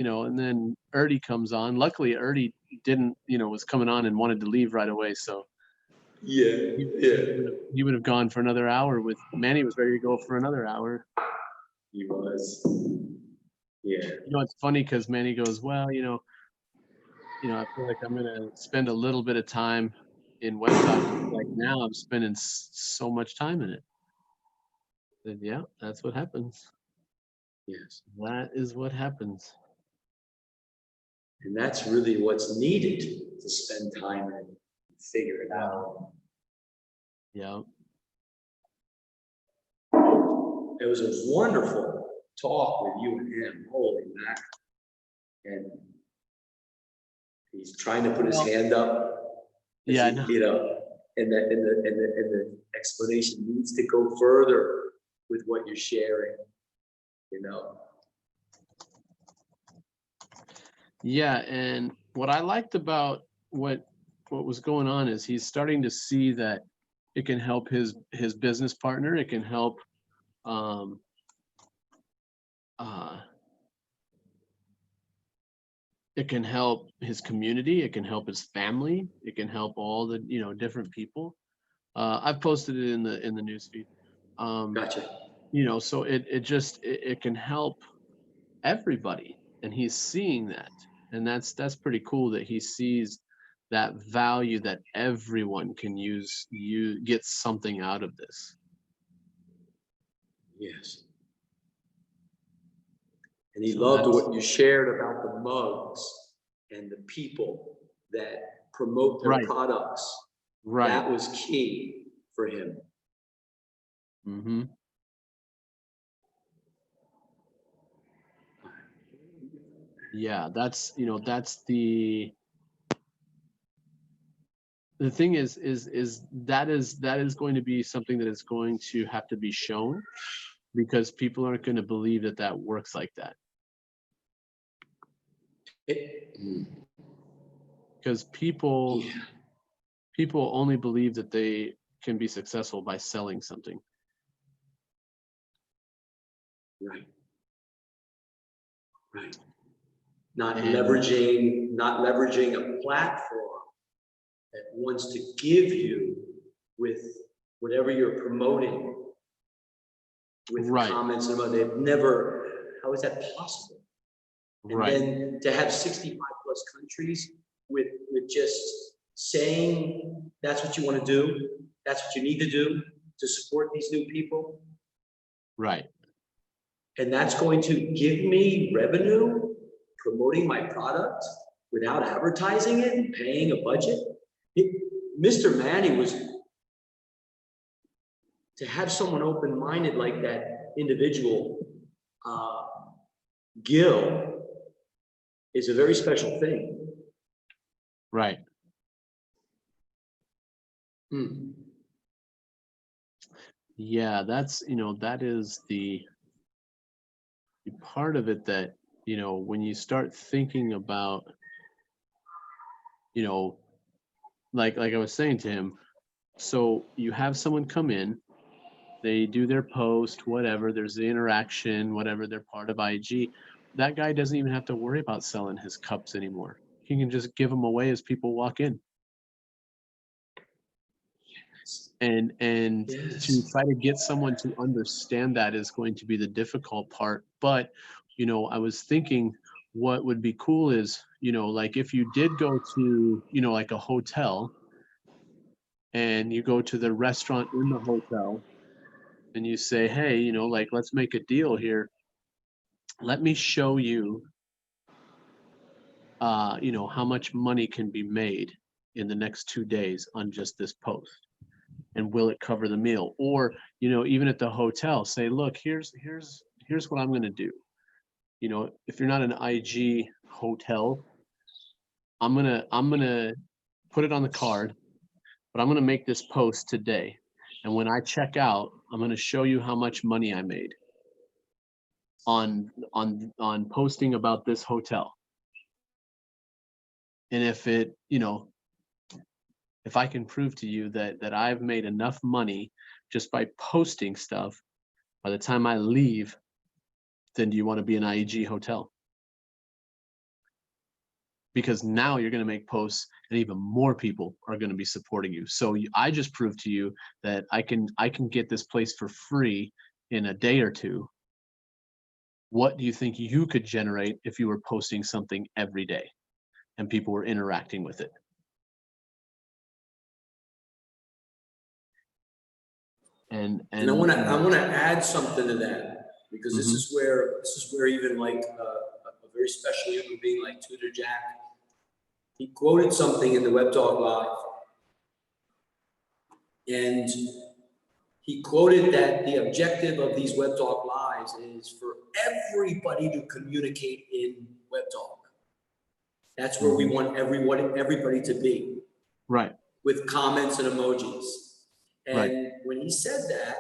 and then Erdy comes on. Luckily, Erdy didn't, was coming on and wanted to leave right away. So Yeah, he, yeah, he would have gone for another hour with Manny was ready to go for another hour. he was. Yeah, It's funny because Manny goes, well, I feel like I'm gonna spend a little bit of time in WebDoc. Like now, I'm spending so much time in it. I said, yeah, that's what happens. yes. That is what happens. And that's really what's needed to spend time and figure it out. Yeah. It was a wonderful talk with you and him. Holy mackerel. And he's trying to put his Well, hand up. yeah, I know. And the explanation needs to go further with what you're sharing, Yeah, and what I liked about what was going on is he's starting to see that it can help his business partner. It can help um uh it can help his community, it can help his family, it can help all the different people. I've posted it in the newsfeed. Gotcha. So it can help everybody, and he's seeing that, and that's pretty cool that he sees that value that everyone can get something out of this. Yes. And he So loved that's what you shared about the mugs and the people that promote their right. products. Right. That was key for him. Mm-hmm. Yeah, that's the thing is that is going to be something that is going to have to be shown, because people aren't going to believe that works like that. Because people only believe that they can be successful by selling something. Right. Right. Not leveraging a platform that wants to give you with whatever you're promoting with right. comments about they've never, how is that possible? And Right. then to have 65 plus countries with just saying that's what you want to do, that's what you need to do to support these new people. Right. And that's going to give me revenue promoting my product without advertising it and paying a budget. Mr. Manny was, to have someone open-minded like that individual, Gil, is a very special thing. Right. Yeah, that's that is the part of it that when you start thinking about like I was saying to him, so you have someone come in, they do their post, whatever, there's the interaction, whatever, they're part of IG. That guy doesn't even have to worry about selling his cups anymore. He can just give them away as people walk in. And to try to get someone to understand that is going to be the difficult part. But I was thinking what would be cool is like if you did go to like a hotel, and you go to the restaurant in the hotel and you say, hey, like, let's make a deal here. Let me show you how much money can be made in the next 2 days on just this post, and will it cover the meal? Or even at the hotel, say, look, here's what I'm going to do. If you're not an IG hotel, I'm gonna put it on the card, but I'm gonna make this post today, and when I check out, I'm gonna show you how much money I made on posting about this hotel. And if it if I can prove to you that I've made enough money just by posting stuff, by the time I leave, then do you want to be an IG hotel? because now you're going to make posts and even more people are going to be supporting you. So I just proved to you that I can get this place for free in a day or two. What do you think you could generate if you were posting something every day and people were interacting with it? And I want to add something to that, because this is where even like a very special human being like Tutor Jack, he quoted something in the Web Talk Live, and he quoted that the objective of these Web Talk Lives is for everybody to communicate in Web Talk. That's where we want everybody to be. Right. With comments and emojis. And right. when he said that,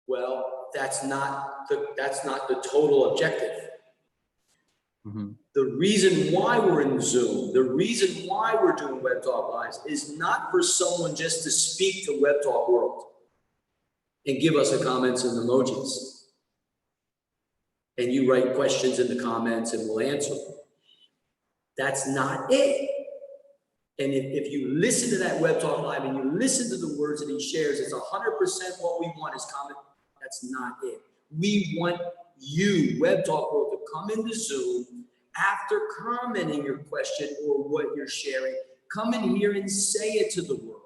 well, that's not the total objective. The reason why we're in Zoom, the reason why we're doing Web Talk Lives is not for someone just to speak to Web Talk World and give us the comments and emojis. And you write questions in the comments and we'll answer them. That's not it. And if you listen to that Web Talk Live and you listen to the words that he shares, it's 100% what we want is comment. That's not it. We want you, Web Talk World, to come into Zoom after commenting your question or what you're sharing. Come in here and say it to the world.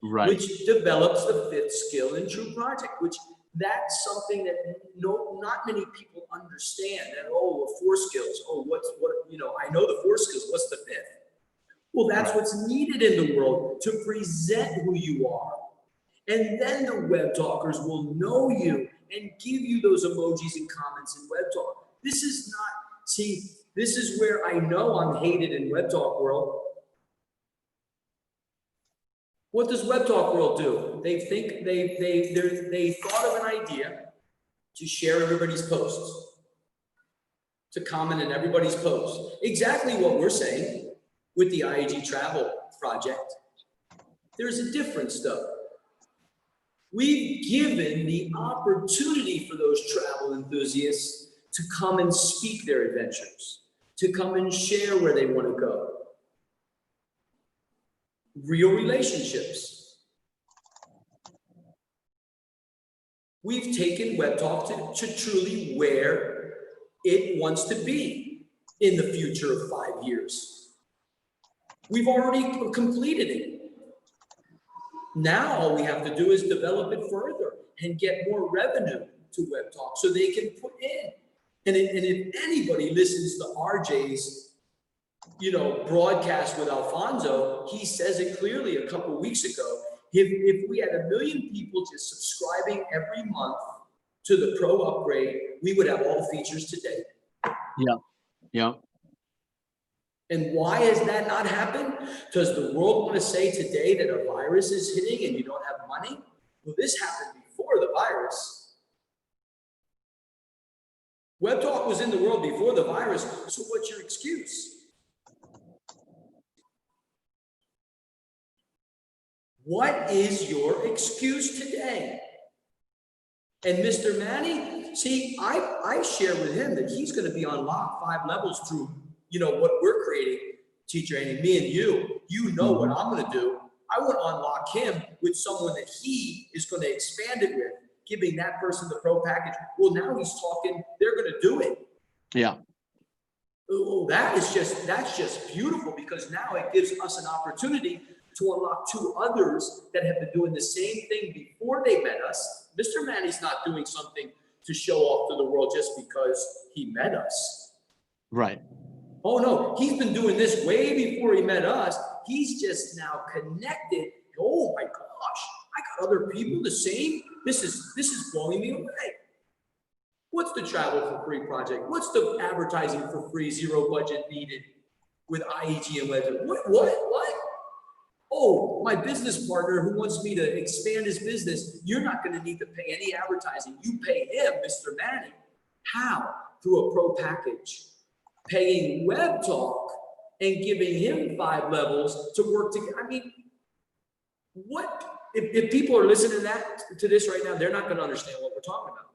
Right. Which develops the fifth skill in True Project, which that's something that not many people understand. That, oh, 4 skills. Oh, I know the 4 skills. What's the 5th? Well, that's what's needed in the world to present who you are. And then the web talkers will know you and give you those emojis and comments in Web Talk. This is where I know I'm hated in Web Talk World. What does Web Talk World do? They thought of an idea to share everybody's posts, to comment in everybody's posts. Exactly what we're saying with the IAG Travel Project. There's a difference though. We've given the opportunity for those travel enthusiasts to come and speak their adventures, to come and share where they want to go. Real relationships. We've taken Web Talk to truly where it wants to be in the future of 5 years. We've already completed it. Now all we have to do is develop it further and get more revenue to Web Talk so they can put in. And if anybody listens to RJ's, broadcast with Alfonso, he says it clearly a couple weeks ago. If we had 1 million people just subscribing every month to the Pro upgrade, we would have all features today. Yeah. And why has that not happened? Does the world want to say today that a virus is hitting and you don't have money? Well, this happened before the virus. Web Talk was in the world before the virus, so what's your excuse? What is your excuse today? And Mr. Manny, see, I share with him that he's going to be on lock 5 levels through, what we're creating, Teacher Andy, me and you know what I'm going to do. I want to unlock him with someone that he is going to expand it with, giving that person the Pro package. Well, now he's talking, they're going to do it. Yeah. Oh, that's just beautiful, because now it gives us an opportunity to unlock 2 others that have been doing the same thing before they met us. Mr. Manny's not doing something to show off to the world just because he met us. Right. Oh no, he's been doing this way before he met us. He's just now connected. Oh my gosh, I got other people the same. This is blowing me away. What's the Travel for Free project? What's the advertising for free, 0 budget needed with IAG and Legend? What? Oh, my business partner who wants me to expand his business, you're not going to need to pay any advertising. You pay him, Mr. Manny. How? Through a Pro package. Paying Web Talk and giving him 5 levels to work together. I mean, what? If people are listening to this right now, they're not going to understand what we're talking about.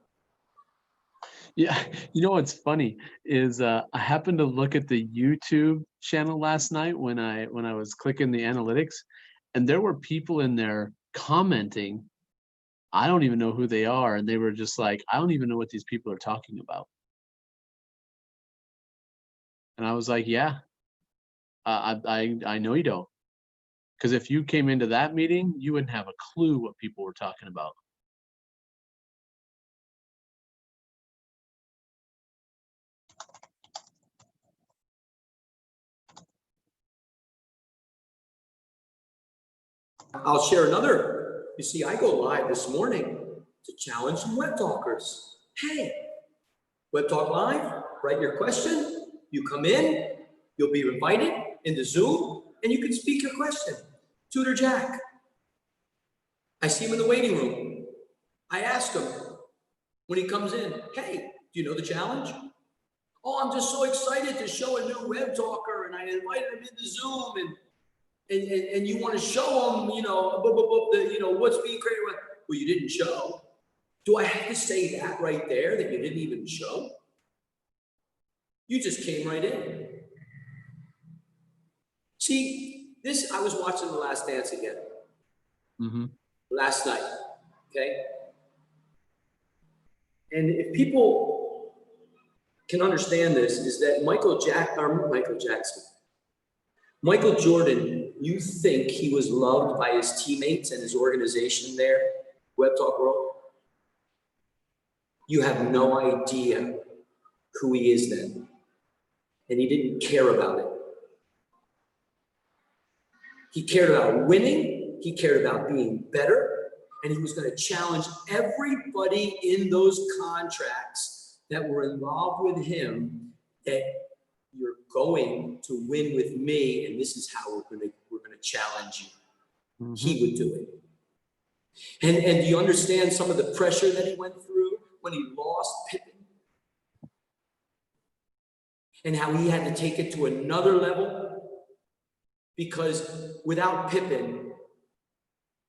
Yeah, you know what's funny is I happened to look at the YouTube channel last night when I was clicking the analytics, and there were people in there commenting. I don't even know who they are, and they were just like, I don't even know what these people are talking about. And I was like, yeah, I know you don't, because if you came into that meeting, you wouldn't have a clue what people were talking about. I'll share another. You see, I go live this morning to challenge some web talkers. Hey, Web Talk Live, write your question. You come in, you'll be invited into Zoom, and you can speak your question. Tutor Jack. I see him in the waiting room. I ask him when he comes in, hey, do you know the challenge? Oh, I'm just so excited to show a new web talker, and I invited him into Zoom, and you want to show them, what's being created. Well, you didn't show. Do I have to say that right there that you didn't even show? You just came right in. See, this, I was watching The Last Dance again last night, okay? And if people can understand this, is that Michael Jordan, you think he was loved by his teammates and his organization there, Web Talk World? You have no idea who he is then. And he didn't care about it. He cared about winning, he cared about being better, and he was going to challenge everybody in those contracts that were involved with him that you're going to win with me, and this is how we're going to challenge you. He would do it. And do you understand some of the pressure that he went through when he lost Pippen? And how he had to take it to another level? Because without Pippen,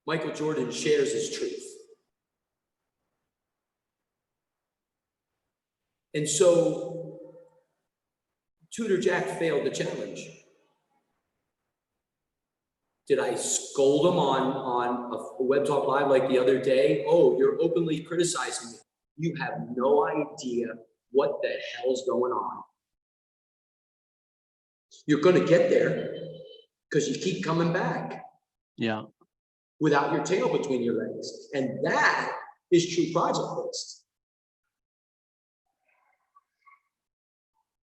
Michael Jordan shares his truth. And so Tutor Jack failed the challenge. Did I scold him on a Web Talk Live like the other day? Oh, you're openly criticizing me. You have no idea what the hell's going on. You're going to get there because you keep coming back. Yeah. Without your tail between your legs. And that is true project-based.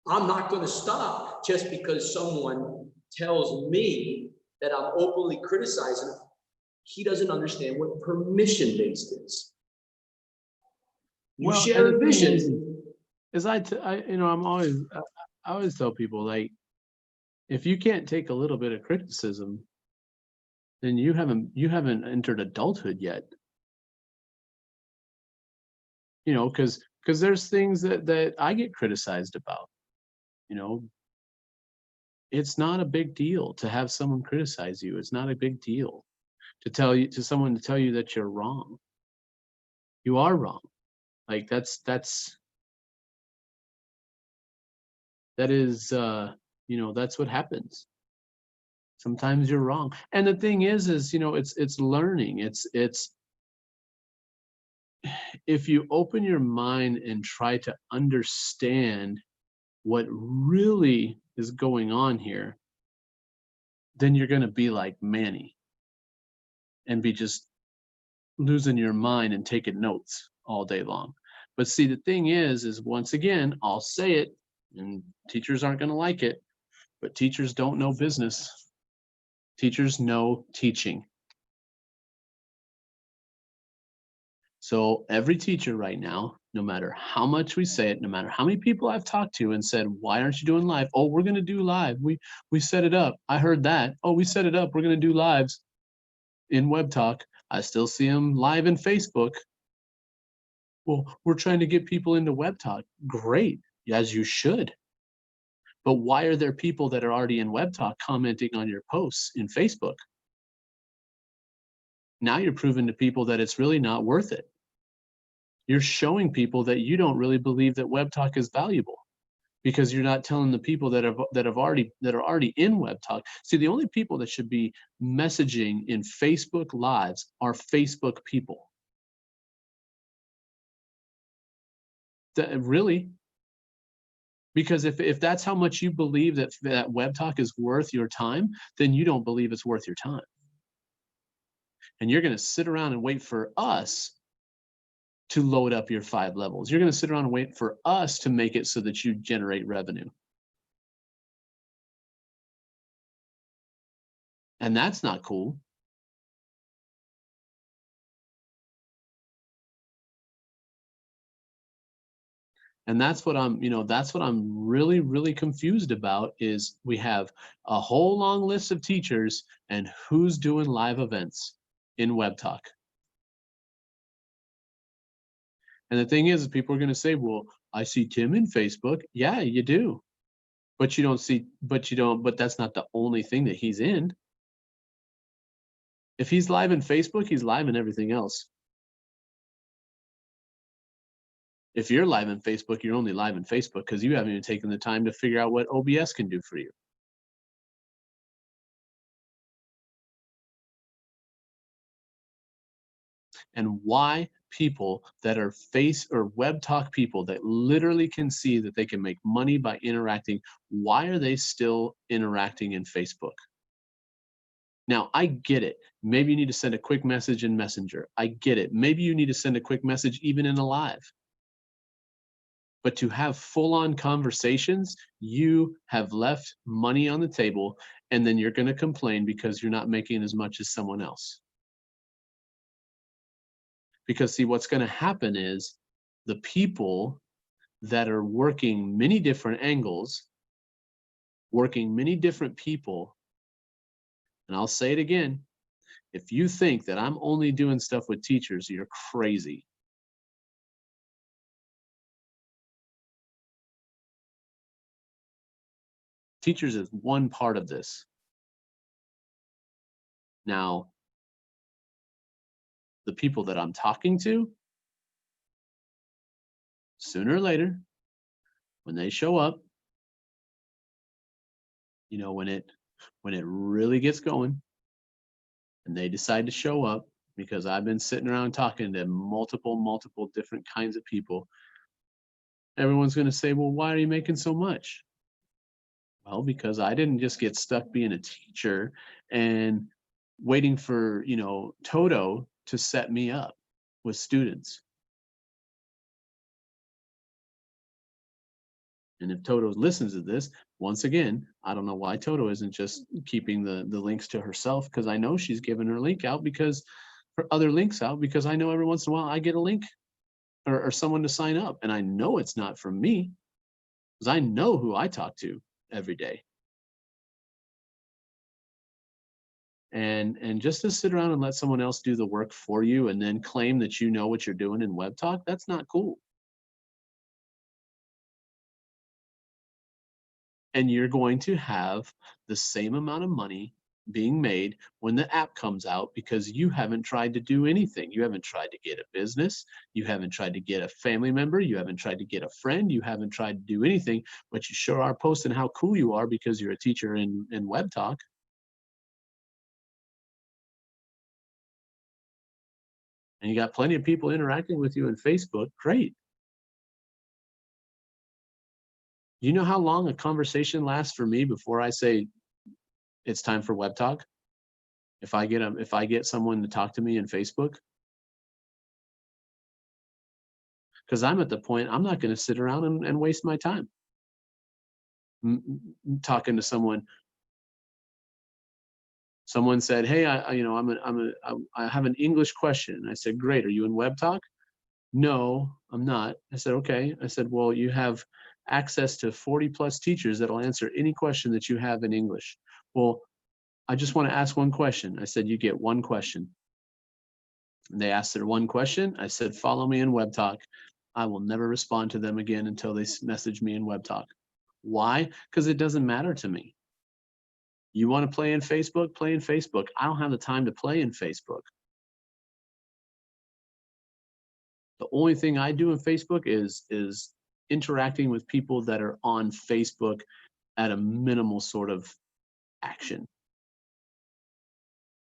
I'm not going to stop just because someone tells me that I'm openly criticizing him. He doesn't understand what permission-based is. You share a vision. I always tell people, like, if you can't take a little bit of criticism, then you haven't entered adulthood yet. You know, because there's things that I get criticized about. You know, it's not a big deal to have someone criticize you. It's not a big deal to someone to tell you that you're wrong. You are wrong. Like that is that's what happens. Sometimes you're wrong. And the thing is it's learning. It's if you open your mind and try to understand what really is going on here, then you're going to be like Manny and be just losing your mind and taking notes all day long. But see, the thing is once again, I'll say it, and teachers aren't going to like it, but teachers don't know business. Teachers know teaching. So every teacher right now, no matter how much we say it, no matter how many people I've talked to and said, why aren't you doing live? Oh, we're going to do live. We set it up. I heard that. Oh, we set it up. We're going to do lives in Web Talk. I still see them live in Facebook. Well, we're trying to get people into Web Talk. Great, as you should. But why are there people that are already in Web Talk commenting on your posts in Facebook? Now you're proving to people that it's really not worth it. You're showing people that you don't really believe that Web Talk is valuable, because you're not telling the people that are already in Web Talk. See, the only people that should be messaging in Facebook Lives are Facebook people. Really? Because if that's how much you believe that Web Talk is worth your time, then you don't believe it's worth your time. And you're going to sit around and wait for us to load up your 5 levels. You're going to sit around and wait for us to make it so that you generate revenue. And that's not cool. And that's what I'm really, really confused about, is we have a whole long list of teachers, and who's doing live events in Web Talk? And the thing is, people are going to say, well, I see Tim in Facebook. Yeah, you do. But that's not the only thing that he's in. If he's live in Facebook, he's live in everything else. If you're live in Facebook, you're only live in Facebook because you haven't even taken the time to figure out what OBS can do for you. And why people that are Web Talk people that literally can see that they can make money by interacting, why are they still interacting in Facebook? Now, I get it. Maybe you need to send a quick message in Messenger. I get it. Maybe you need to send a quick message even in a live. But to have full-on conversations, you have left money on the table, and then you're going to complain because you're not making as much as someone else. Because see, what's going to happen is the people that are working many different angles, working many different people, and I'll say it again, if you think that I'm only doing stuff with teachers, you're crazy. Teachers is one part of this. Now, the people that I'm talking to, sooner or later, when they show up, when it really gets going and they decide to show up, because I've been sitting around talking to multiple different kinds of people, everyone's going to say, well, why are you making so much? Well, because I didn't just get stuck being a teacher and waiting for, Toto to set me up with students. And if Toto listens to this, once again, I don't know why Toto isn't just keeping the links to herself, because I know she's giving her link out, because her other links out, because I know every once in a while I get a link or someone to sign up, and I know it's not from me, because I know who I talk to every day. And just to sit around and let someone else do the work for you and then claim that you know what you're doing in Web Talk, that's not cool. And you're going to have the same amount of money being made when the app comes out, because you haven't tried to do anything. You haven't tried to get a business. You haven't tried to get a family member. You haven't tried to get a friend. You haven't tried to do anything, but you sure are posting how cool you are because you're a teacher in Web Talk. And you got plenty of people interacting with you in Facebook. Great. You know how long a conversation lasts for me before I say it's time for Web Talk? If I get someone to talk to me in Facebook, because I'm at the point, I'm not going to sit around and waste my time talking to someone. Someone said, "Hey, I have an English question." I said, "Great. Are you in Web Talk?" "No, I'm not." I said, "Okay." I said, "Well, you have access to 40+ teachers that'll answer any question that you have in English." "Well, I just want to ask one question." I said, "You get one question." And they asked their one question. I said, "Follow me in Web Talk." I will never respond to them again until they message me in Web Talk. Why? Because it doesn't matter to me. You want to play in Facebook? Play in Facebook. I don't have the time to play in Facebook. The only thing I do in Facebook is interacting with people that are on Facebook at a minimal sort of action.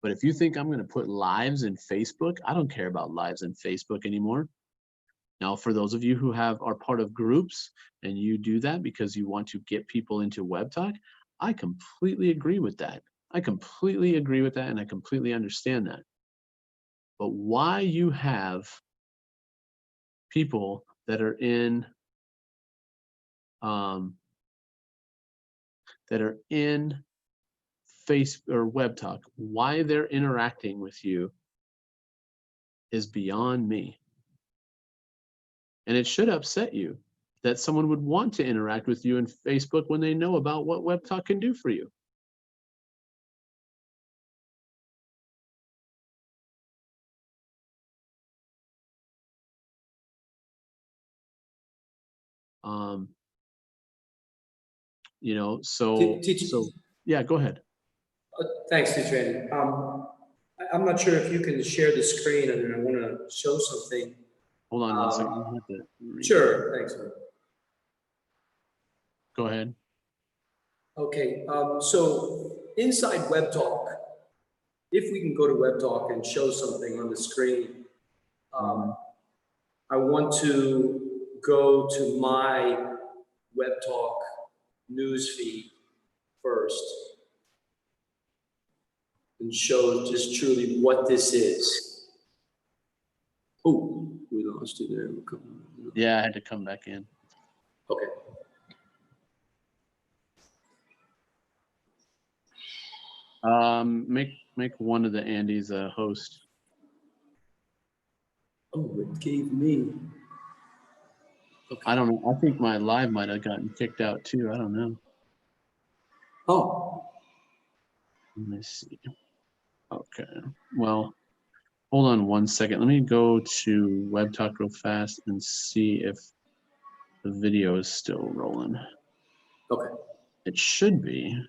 But if you think I'm going to put lives in Facebook, I don't care about lives in Facebook anymore. Now, for those of you who are part of groups and you do that because you want to get people into Web Talk, I completely agree with that. I completely agree with that, and I completely understand that. But why you have people that are in Face or Web Talk, why they're interacting with you is beyond me. And it should upset you that someone would want to interact with you in Facebook when they know about what Web Talk can do for you. You know, so yeah, go ahead. Thanks, Teacher Andy. I'm not sure if you can share the screen, and I want to show something. Hold on 1 second. Sure, thanks. Go ahead. Okay, so inside Web Talk, if we can go to Web Talk and show something on the screen, I want to go to my Web Talk news feed first and show just truly what this is. Oh, we lost you there. Yeah, I had to come back in. Okay. Make one of the Andys a host. Oh, it gave me. Okay. I don't know. I think my live might have gotten kicked out too. I don't know. Oh. Let me see. Okay. Well, hold on 1 second. Let me go to Web Talk real fast and see if the video is still rolling. Okay. It should be.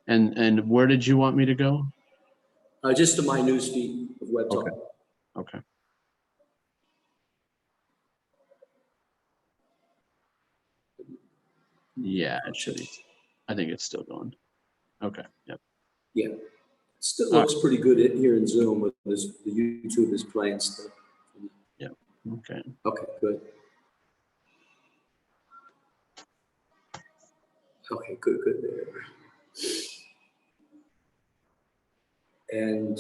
And where did you want me to go? Just to my news feed of Web Talk. Okay. Yeah, it should be. I think it's still going. Okay. Yep. Yeah. Still looks pretty good here in Zoom with this, the YouTube is playing stuff. Yeah. Okay. Okay, good. Okay, good there. And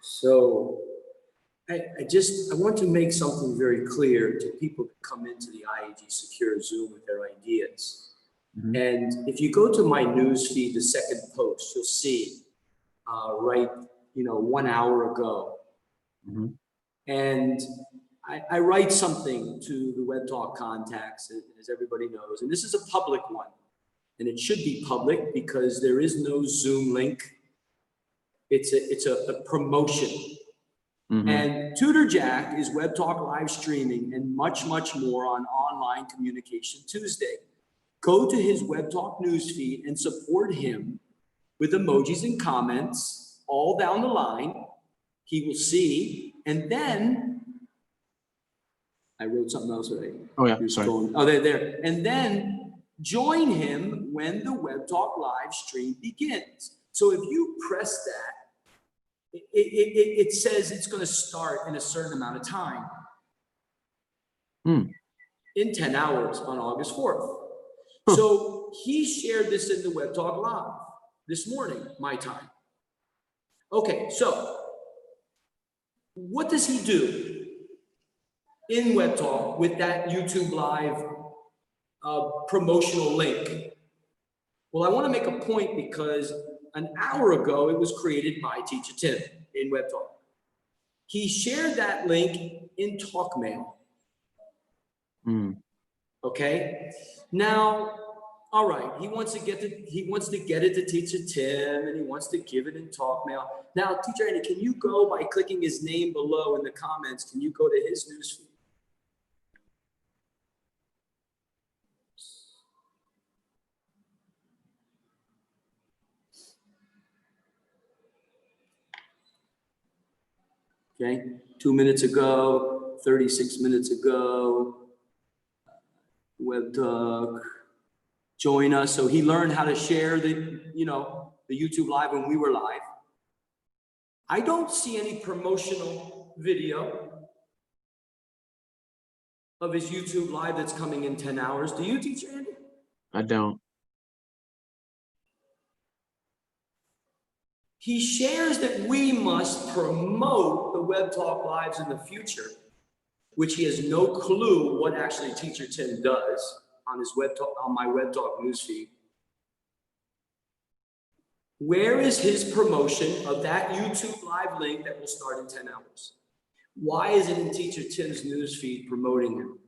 so I want to make something very clear to people that come into the IAG Secure Zoom with their ideas. Mm-hmm. And if you go to my news feed, the second post, you'll see right, 1 hour ago. Mm-hmm. And I write something to the Web Talk contacts, as everybody knows, and this is a public one. And it should be public because there is no Zoom link. It's a promotion. Mm-hmm. And Tutor Jack is Web Talk live streaming and much, much more on Online Communication Tuesday. Go to his Web Talk newsfeed and support him with emojis and comments all down the line. He will see, and then I wrote something else already. Oh yeah, sorry. They're there. And then join him when the Web Talk live stream begins. So if you press that, it says it's going to start in a certain amount of time. In 10 hours on August 4th. Huh. So he shared this in the Web Talk Live this morning, my time. Okay, so what does he do in Web Talk with that YouTube Live promotional link? Well, I want to make a point because an hour ago it was created by Teacher Tim in Web Talk. He shared that link in TalkMail. Okay. Now, all right. He wants to get it to Teacher Tim, and he wants to give it in TalkMail. Now, Teacher Andy, can you go by clicking his name below in the comments? Can you go to his newsfeed? Okay, 2 minutes ago, 36 minutes ago, Web Talk, join us. So he learned how to share the YouTube live when we were live. I don't see any promotional video of his YouTube live that's coming in 10 hours. Do you, Teacher Andy? I don't. He shares that we must promote the Web Talk Lives in the future, which he has no clue what actually Teacher Tim does on his Web Talk, on my Web Talk newsfeed. Where is his promotion of that YouTube live link that will start in 10 hours? Why is it in Teacher Tim's newsfeed promoting him?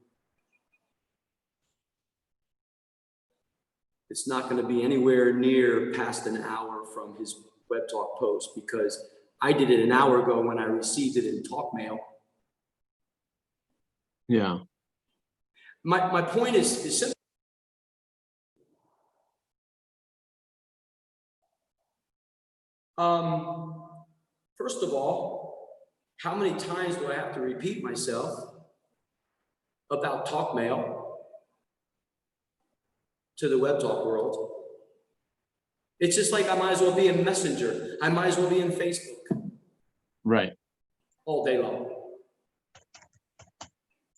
It's not going to be anywhere near past an hour from his Web Talk post, because I did it an hour ago when I received it in TalkMail. Yeah. My point is simple. First of all, how many times do I have to repeat myself about TalkMail to the Web Talk world? It's just like I might as well be in Messenger. I might as well be in Facebook. Right. All day long.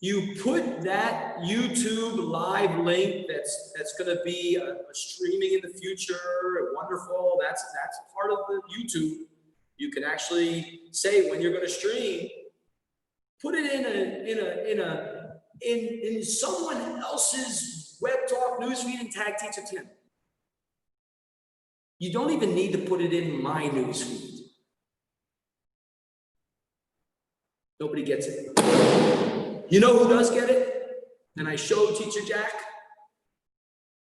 You put that YouTube live link that's going to be a streaming in the future, wonderful. That's part of the YouTube. You can actually say when you're going to stream. Put it in someone else's Web Talk newsfeed and tag Teacher Tim. You don't even need to put it in my newsfeed. Nobody gets it. You know who does get it? And I showed Teacher Jack,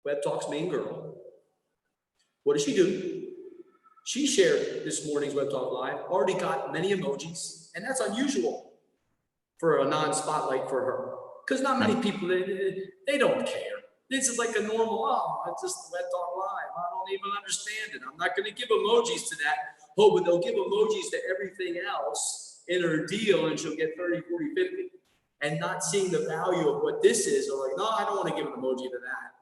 Web Talk's main girl. What does she do? She shared this morning's Web Talk Live, already got many emojis, and that's unusual for a non-spotlight for her. Because not many people, they don't care. This is like a normal, it's just Web Talk Live. I don't even understand it. I'm not going to give emojis to that. Oh, but they'll give emojis to everything else in her deal, and she'll get 30, 40, 50. And not seeing the value of what this is, or like, no, I don't want to give an emoji to that.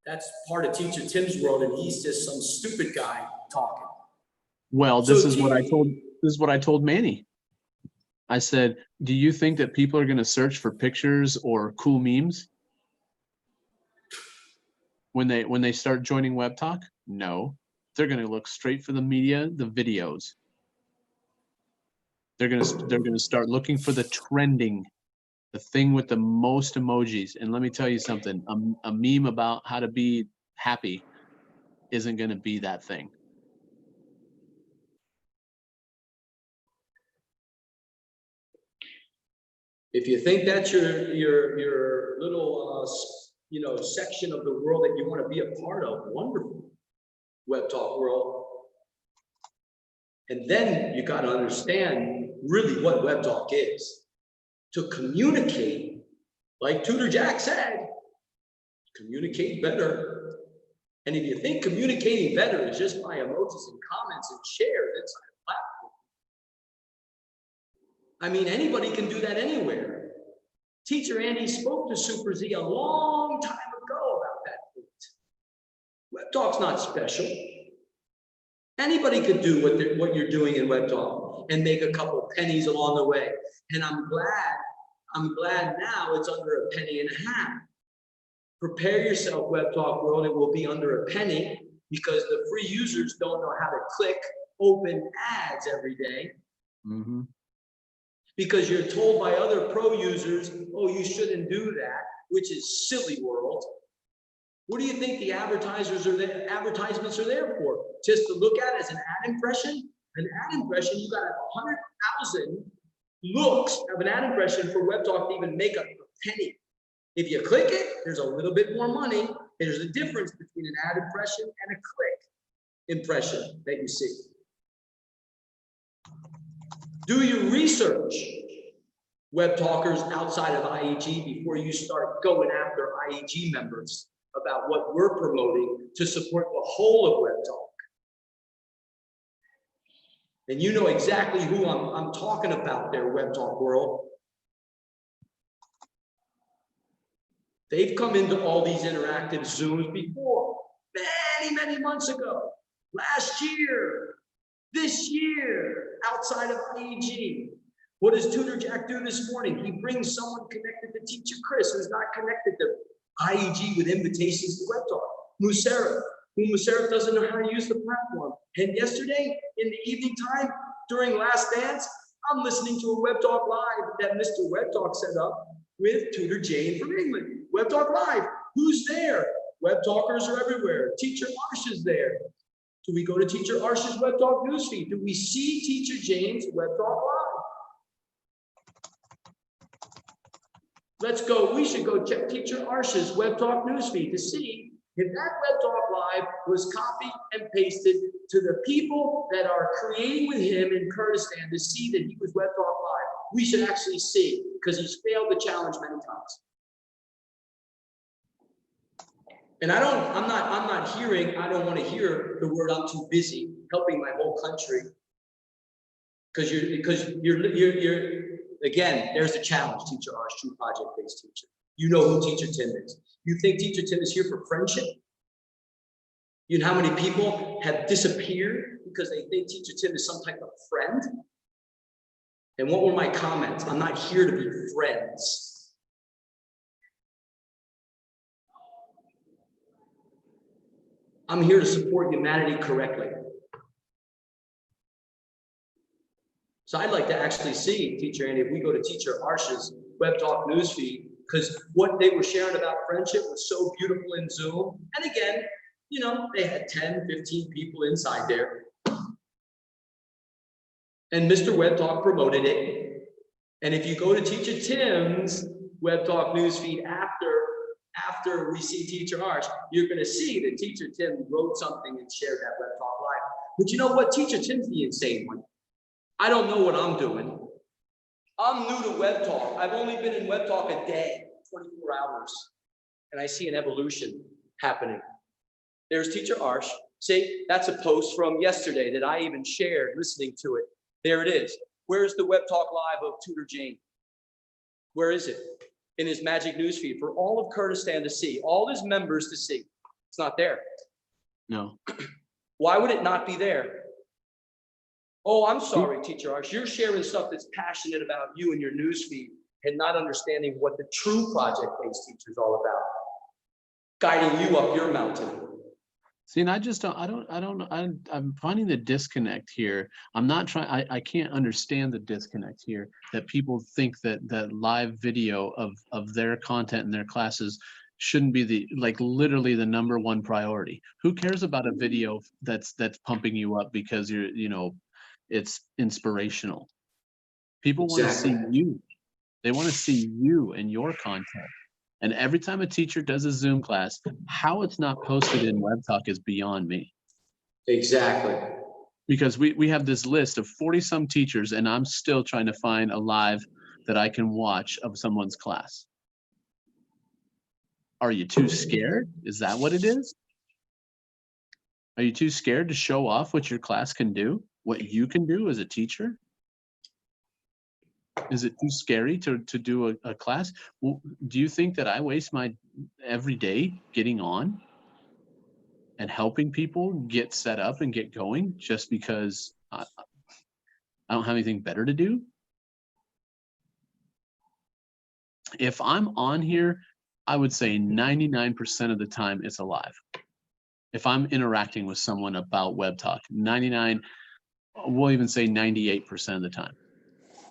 That's part of Teacher Tim's world, and he's just some stupid guy talking. Well, this is what I told Manny. I said, do you think that people are going to search for pictures or cool memes when they start joining Web Talk? No, they're going to look straight for the media, the videos. They're going to start looking for the trending, the thing with the most emojis. And let me tell you something, a meme about how to be happy isn't going to be that thing. If you think that's your little section of the world that you want to be a part of, wonderful, Web Talk world. And then you got to understand really what Web Talk is. To communicate, like Tutor Jack said, communicate better. And if you think communicating better is just by emojis and comments and shares inside a platform, I mean, anybody can do that anywhere. Teacher Andy spoke to Super Z a long time ago about that point. Web Talk's not special. Anybody could do what you're doing in Web Talk and make a couple pennies along the way. And I'm glad now it's under $1.50. Prepare yourself, Web Talk world, it will be under $0.01 because the free users don't know how to click open ads every day. Mm-hmm. Because you're told by other pro users, oh, you shouldn't do that, which is silly world. What do you think the advertisements are there for? Just to look at as an ad impression? An ad impression, you got 100,000 looks of an ad impression for Web Talk to even make a penny. If you click it, there's a little bit more money. There's a difference between an ad impression and a click impression that you see. Do your research, Web Talkers outside of IEG, before you start going after IEG members about what we're promoting to support the whole of Web Talk. And you know exactly who I'm talking about there, Web Talk world. They've come into all these interactive Zooms before, many months ago, last year, this year, outside of IEG. What does Tutor Jack do this morning? He brings someone connected to Teacher Chris, who's not connected to IEG with invitations to Web Talk. Musarraf, who Musarraf doesn't know how to use the platform. And yesterday, in the evening time, during Last Dance, I'm listening to a Web Talk Live that Mr. Web Talk set up with Tutor Jane from England. Web Talk Live, who's there? Web Talkers are everywhere. Teacher Arsh is there. Do we go to Teacher Arsh's Web Talk newsfeed? Do we see Teacher Jane's Web Talk Live? Let's go, we should go check Teacher Arsh's Web Talk newsfeed to see if that Web Talk Live was copied and pasted to the people that are creating with him in Kurdistan to see that he was Web Talk Live. We should actually see, because he's failed the challenge many times. And I'm not hearing, I don't want to hear the word I'm too busy helping my whole country. Because you're again, there's the challenge, Teacher Arsh, true project-based teacher. You know who Teacher Tim is. You think Teacher Tim is here for friendship? You know how many people have disappeared because they think Teacher Tim is some type of friend? And what were my comments? I'm not here to be friends. I'm here to support humanity correctly. So I'd like to actually see, Teacher Andy, if we go to Teacher Arsh's Web Talk newsfeed, because what they were sharing about friendship was so beautiful in Zoom. And again, you know, they had 10, 15 people inside there. And Mr. Web Talk promoted it. And if you go to Teacher Tim's Web Talk newsfeed after we see Teacher Arsh, you're going to see that Teacher Tim wrote something and shared that Web Talk Live. But you know what? Teacher Tim's the insane one. I don't know what I'm doing. I'm new to Web Talk. I've only been in Web Talk a day, 24 hours, and I see an evolution happening. There's Teacher Arsh. See, that's a post from yesterday that I even shared listening to it. There it is. Where's the Web Talk Live of Tutor Jane? Where is it? In his magic newsfeed for all of Kurdistan to see, all his members to see. It's not there. No. Why would it not be there? Oh, I'm sorry, Teacher Arsh. You're sharing stuff that's passionate about you and your newsfeed and not understanding what the true project-based teacher is all about. Guiding you up your mountain. See, and I'm finding the disconnect here. I'm not trying, I can't understand the disconnect here, that people think that live video of their content in their classes shouldn't be literally the #1 priority. Who cares about a video that's pumping you up because it's inspirational? People want to see you. They want to see you and your content. And every time a teacher does a Zoom class, how it's not posted in Web Talk is beyond me. Exactly. Because we have this list of 40-some teachers, and I'm still trying to find a live that I can watch of someone's class. Are you too scared? Is that what it is? Are you too scared to show off what your class can do? What you can do as a teacher? Is it too scary to do a class? Well, do you think that I waste my every day getting on and helping people get set up and get going just because I don't have anything better to do? If I'm on here, I would say 99% of the time it's alive. If I'm interacting with someone about Web Talk, 99, we'll even say 98% of the time.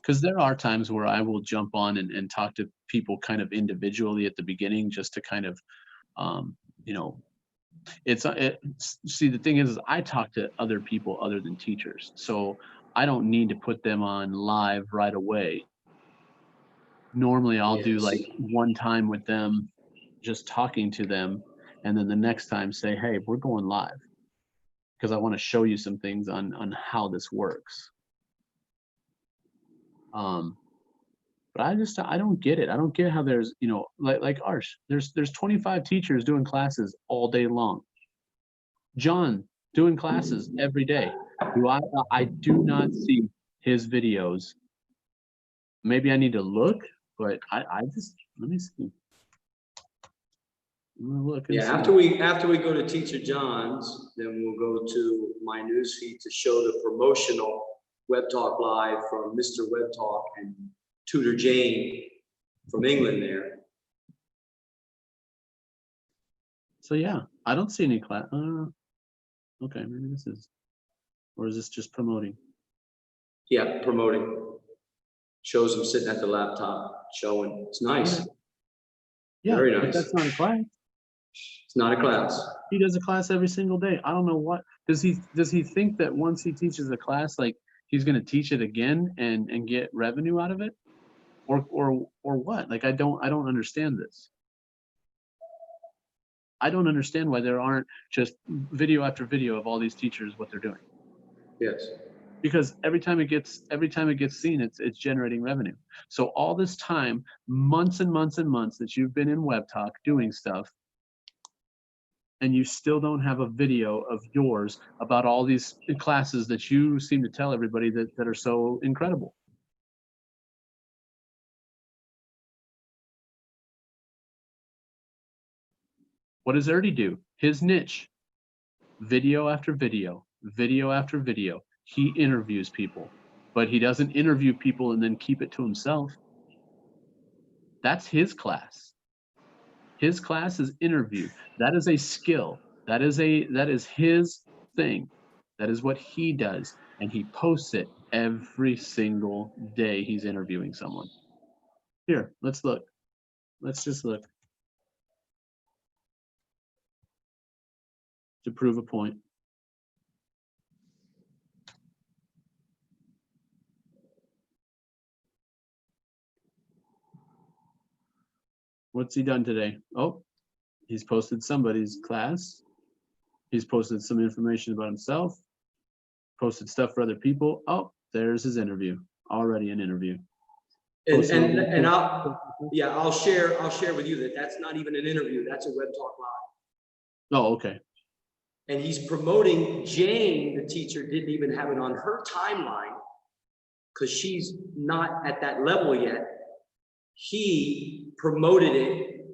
Because there are times where I will jump on and talk to people kind of individually at the beginning, just to kind of, see, the thing is I talk to other people other than teachers. So I don't need to put them on live right away. Normally I'll do like one time with them, just talking to them. And then the next time say, hey, we're going live, because I want to show you some things on how this works. But I don't get it. I don't get how there's, like Arsh, there's 25 teachers doing classes all day long. John, doing classes every day. I do not see his videos. Maybe I need to look, but I just, let me see. I'm gonna look and Yeah, see. after we go to Teacher John's, then we'll go to my newsfeed to show the promotional Web Talk Live from Mr. Web Talk and Tutor Jane from England there. So yeah, I don't see any class. Okay, maybe this is, or is this just promoting? Yeah, promoting. Shows him sitting at the laptop, showing. It's nice. Yeah, Very but nice. that's not a class. It's not a class. He does a class every single day. I don't know what, does he think that once he teaches a class, like he's gonna teach it again and get revenue out of it? Or what? Like I don't understand this. I don't understand why there aren't just video after video of all these teachers what they're doing. Yes. Because every time it gets seen, it's generating revenue. So all this time, months and months and months that you've been in Web Talk doing stuff, and you still don't have a video of yours about all these classes that you seem to tell everybody that are so incredible. What does Ernie do? His niche, video after video, video after video. He interviews people, but he doesn't interview people and then keep it to himself. That's his class. His class is interview. That is a skill. That is his thing. That is what he does. And he posts it every single day he's interviewing someone. Here, let's look. Let's just look. To prove a point. What's he done today? Oh, he's posted somebody's class. He's posted some information about himself, posted stuff for other people. Oh, there's his interview. Already an interview. And I'll share with you that that's not even an interview. That's a Web Talk Live. Oh, okay. And he's promoting Jane, the teacher, didn't even have it on her timeline because she's not at that level yet. He promoted it,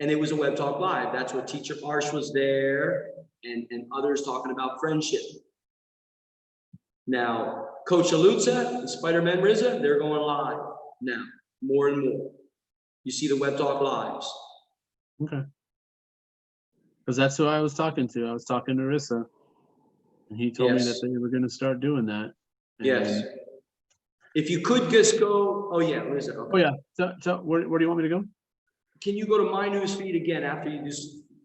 and it was a Web Talk Live. That's where Teacher Arsh was there and others talking about friendship. Now, Coach Alutza and Spider-Man Rizza, they're going live now, more and more. You see the Web Talk Lives. Okay. Because that's who I was talking to. I was talking to Rissa, and he told me that they were going to start doing that. And yes. If you could just go, oh yeah, Rissa. Okay. Oh yeah. So where do you want me to go? Can you go to my newsfeed again after you do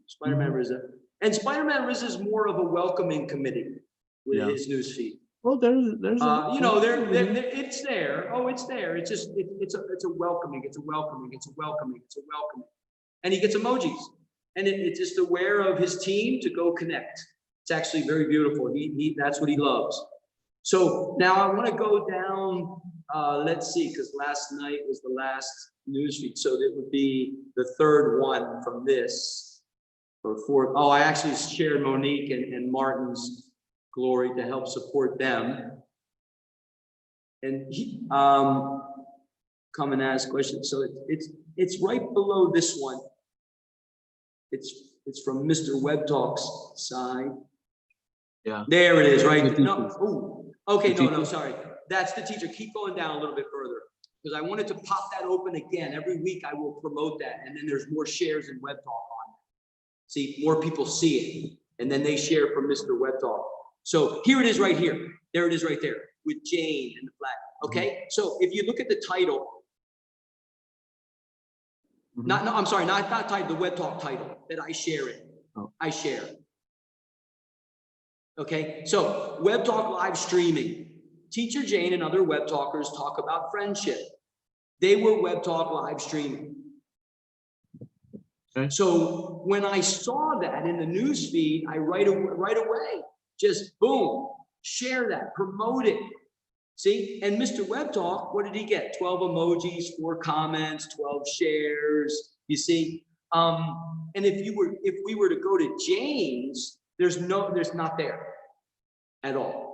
Spider-Man Rizza? And Spider-Man Rizza is more of a welcoming committee with his newsfeed. Well, there's you know, it's there. Oh, it's there. It's just it's a welcoming. It's a welcoming. It's a welcoming. It's a welcoming. And he gets emojis, and it's just aware of his team to go connect. It's actually very beautiful. He that's what he loves. So now I want to go down. Let's see, because last night was the last newsfeed, so it would be the third one from this or fourth. Oh, I actually shared Monique and Martin's Glory to help support them. And he come and ask questions. So it's right below this one. It's from Mr. Web Talk's side. Yeah. There it is, right? No, ooh, okay, no, sorry. That's the teacher. Keep going down a little bit further because I wanted to pop that open again. Every week I will promote that, and then there's more shares in Web Talk on it. See, more people see it, and then they share from Mr. Web Talk. So here it is right here. There it is right there with Jane and the flag. Okay, so if you look at the title, I'm sorry, not title, the Web Talk title that I share it. I share. Okay, so Web Talk live streaming. Teacher Jane and other Web Talkers talk about friendship. They were Web Talk live streaming. Okay. So when I saw that in the news feed, I right away, just boom, share that, promote it. See, and Mr. Web Talk, what did he get? 12 emojis, 4 comments, 12 shares. You see, and if we were to go to Jane's, There's not there at all.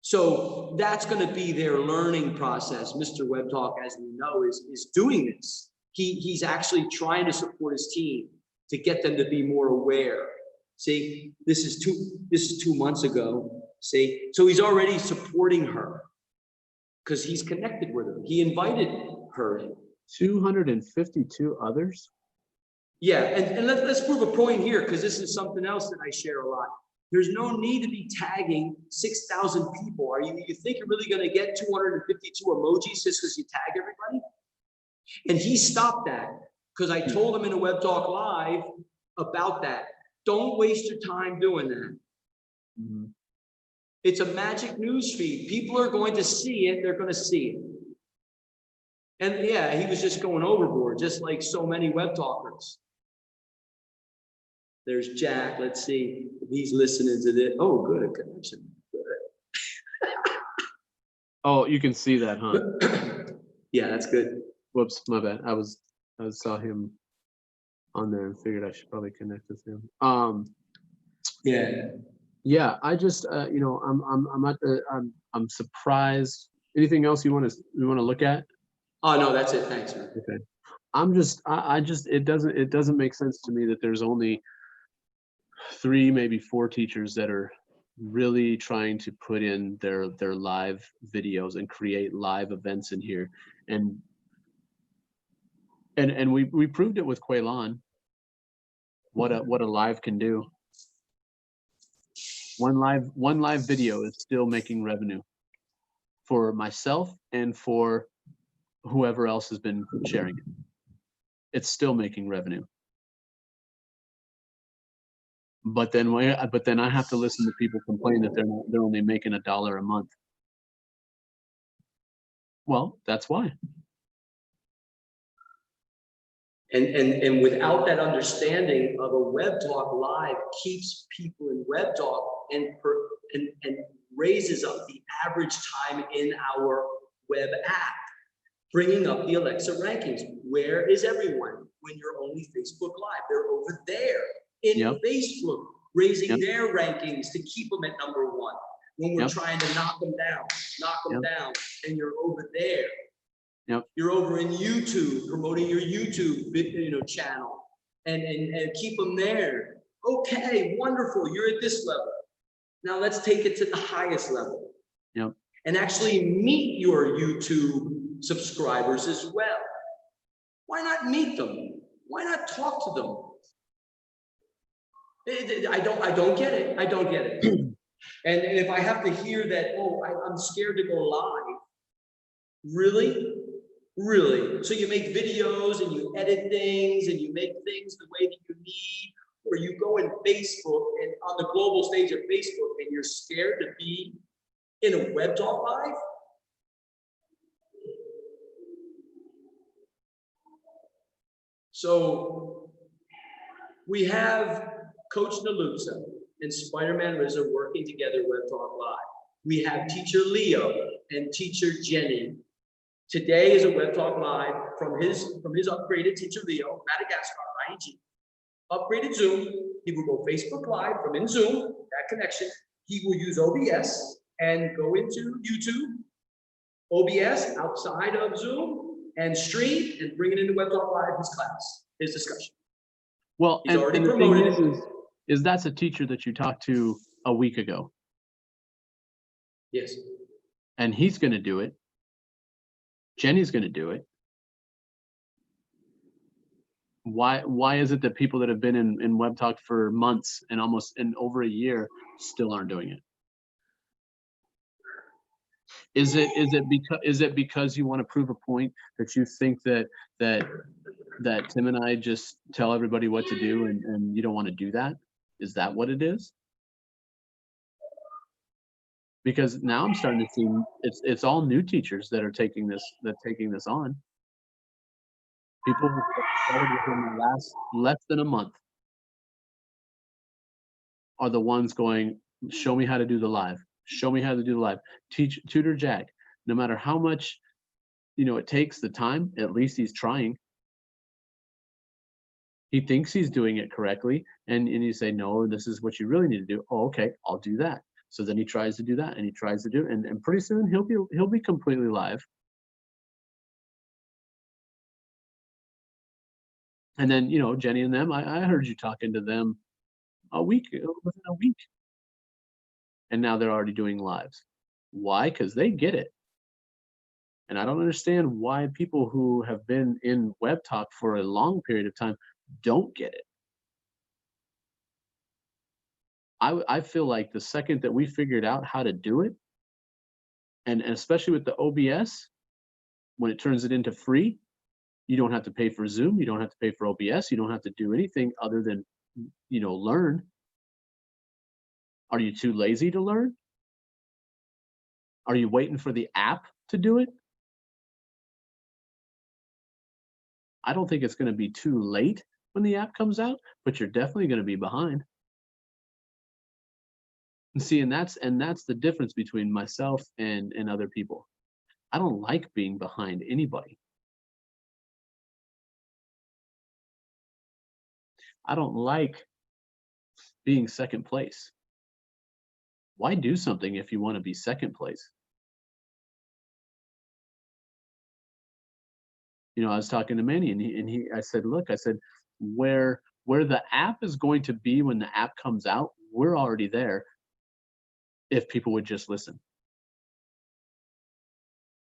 So that's going to be their learning process. Mr. Web Talk, as we know, is doing this. He's actually trying to support his team to get them to be more aware. See, this is 2 months ago. See, so he's already supporting her because he's connected with her. He invited her in. 252 others? Yeah, and let's prove a point here, because this is something else that I share a lot. There's no need to be tagging 6,000 people. You think you're really going to get 252 emojis just because you tag everybody? And he stopped that because I told him in a Web Talk Live about that. Don't waste your time doing that. Mm-hmm. It's a magic news feed. People are going to see it. They're going to see it. And yeah, he was just going overboard, just like so many web talkers. There's Jack. Let's see if he's listening to this. Oh, good connection. Good. Oh, you can see that, huh? Yeah, that's good. Whoops, my bad. I saw him on there and figured I should probably connect with him. Yeah. I just, I'm surprised. Anything else you want to look at? Oh no, that's it. Thanks, man. Okay. It doesn't make sense to me that there's only 3, maybe 4 teachers that are really trying to put in their live videos and create live events in here. And we proved it with Quaylon. What a live can do. One live video is still making revenue for myself and for whoever else has been sharing it. It's still making revenue. But then I have to listen to people complain that they're only making $1 a month. Well, that's why. And without that understanding of a Web Talk Live keeps people in Web Talk and raises up the average time in our web app, bringing up the Alexa rankings. Where is everyone when you're only Facebook Live? They're over there in Facebook, raising their rankings to keep them at #1. When we're trying to knock them down, and you're over there. You're over in YouTube, promoting your YouTube channel and keep them there. Okay, wonderful. You're at this level. Now let's take it to the highest level. And actually meet your YouTube subscribers as well. Why not meet them? Why not talk to them? I don't get it. I don't get it. And if I have to hear that, oh, I'm scared to go live. Really? Really? So you make videos and you edit things and you make things the way that you need, or you go in Facebook and on the global stage of Facebook and you're scared to be in a Web Talk Live? So we have Coach Nalusa and Spider-Man Rizzo working together Web Talk Live. We have Teacher Leo and Teacher Jenny. Today is a Web Talk Live from his upgraded Teacher Leo, Madagascar, ING. Upgraded Zoom. He will go Facebook Live from in Zoom, that connection. He will use OBS and go into YouTube, OBS outside of Zoom, and stream and bring it into Web Talk Live, his class, his discussion. Well, he's already promoted it. Is that's a teacher that you talked to a week ago? Yes. And he's going to do it. Jenny's going to do it. Why is it that people that have been in Web Talk for months and almost over a year still aren't doing it? Is it because you want to prove a point that you think that Tim and I just tell everybody what to do and you don't want to do that? Is that what it is? Because now I'm starting to see it's all new teachers that are taking this on. People who started within the less than a month are the ones going, show me how to do the live. Show me how to do the live. Tutor Jack, no matter how much it takes the time, at least he's trying. He thinks he's doing it correctly, and you say, no, this is what you really need to do. Oh, okay, I'll do that. So then he tries to do that, and he tries to do, and pretty soon he'll be completely live. And then, Jenny and them, I heard you talking to them within a week, and now they're already doing lives. Why? Because they get it. And I don't understand why people who have been in Web Talk for a long period of time don't get it. I feel like the second that we figured out how to do it, and especially with the OBS, when it turns it into free, you don't have to pay for Zoom, you don't have to pay for OBS, you don't have to do anything other than, learn. Are you too lazy to learn? Are you waiting for the app to do it? I don't think it's going to be too late when the app comes out, but you're definitely going to be behind. And see, and that's the difference between myself and other people. I don't like being behind anybody. I don't like being second place. Why do something if you want to be second place? I was talking to Manny, I said, look, I said, where the app is going to be when the app comes out, we're already there if people would just listen.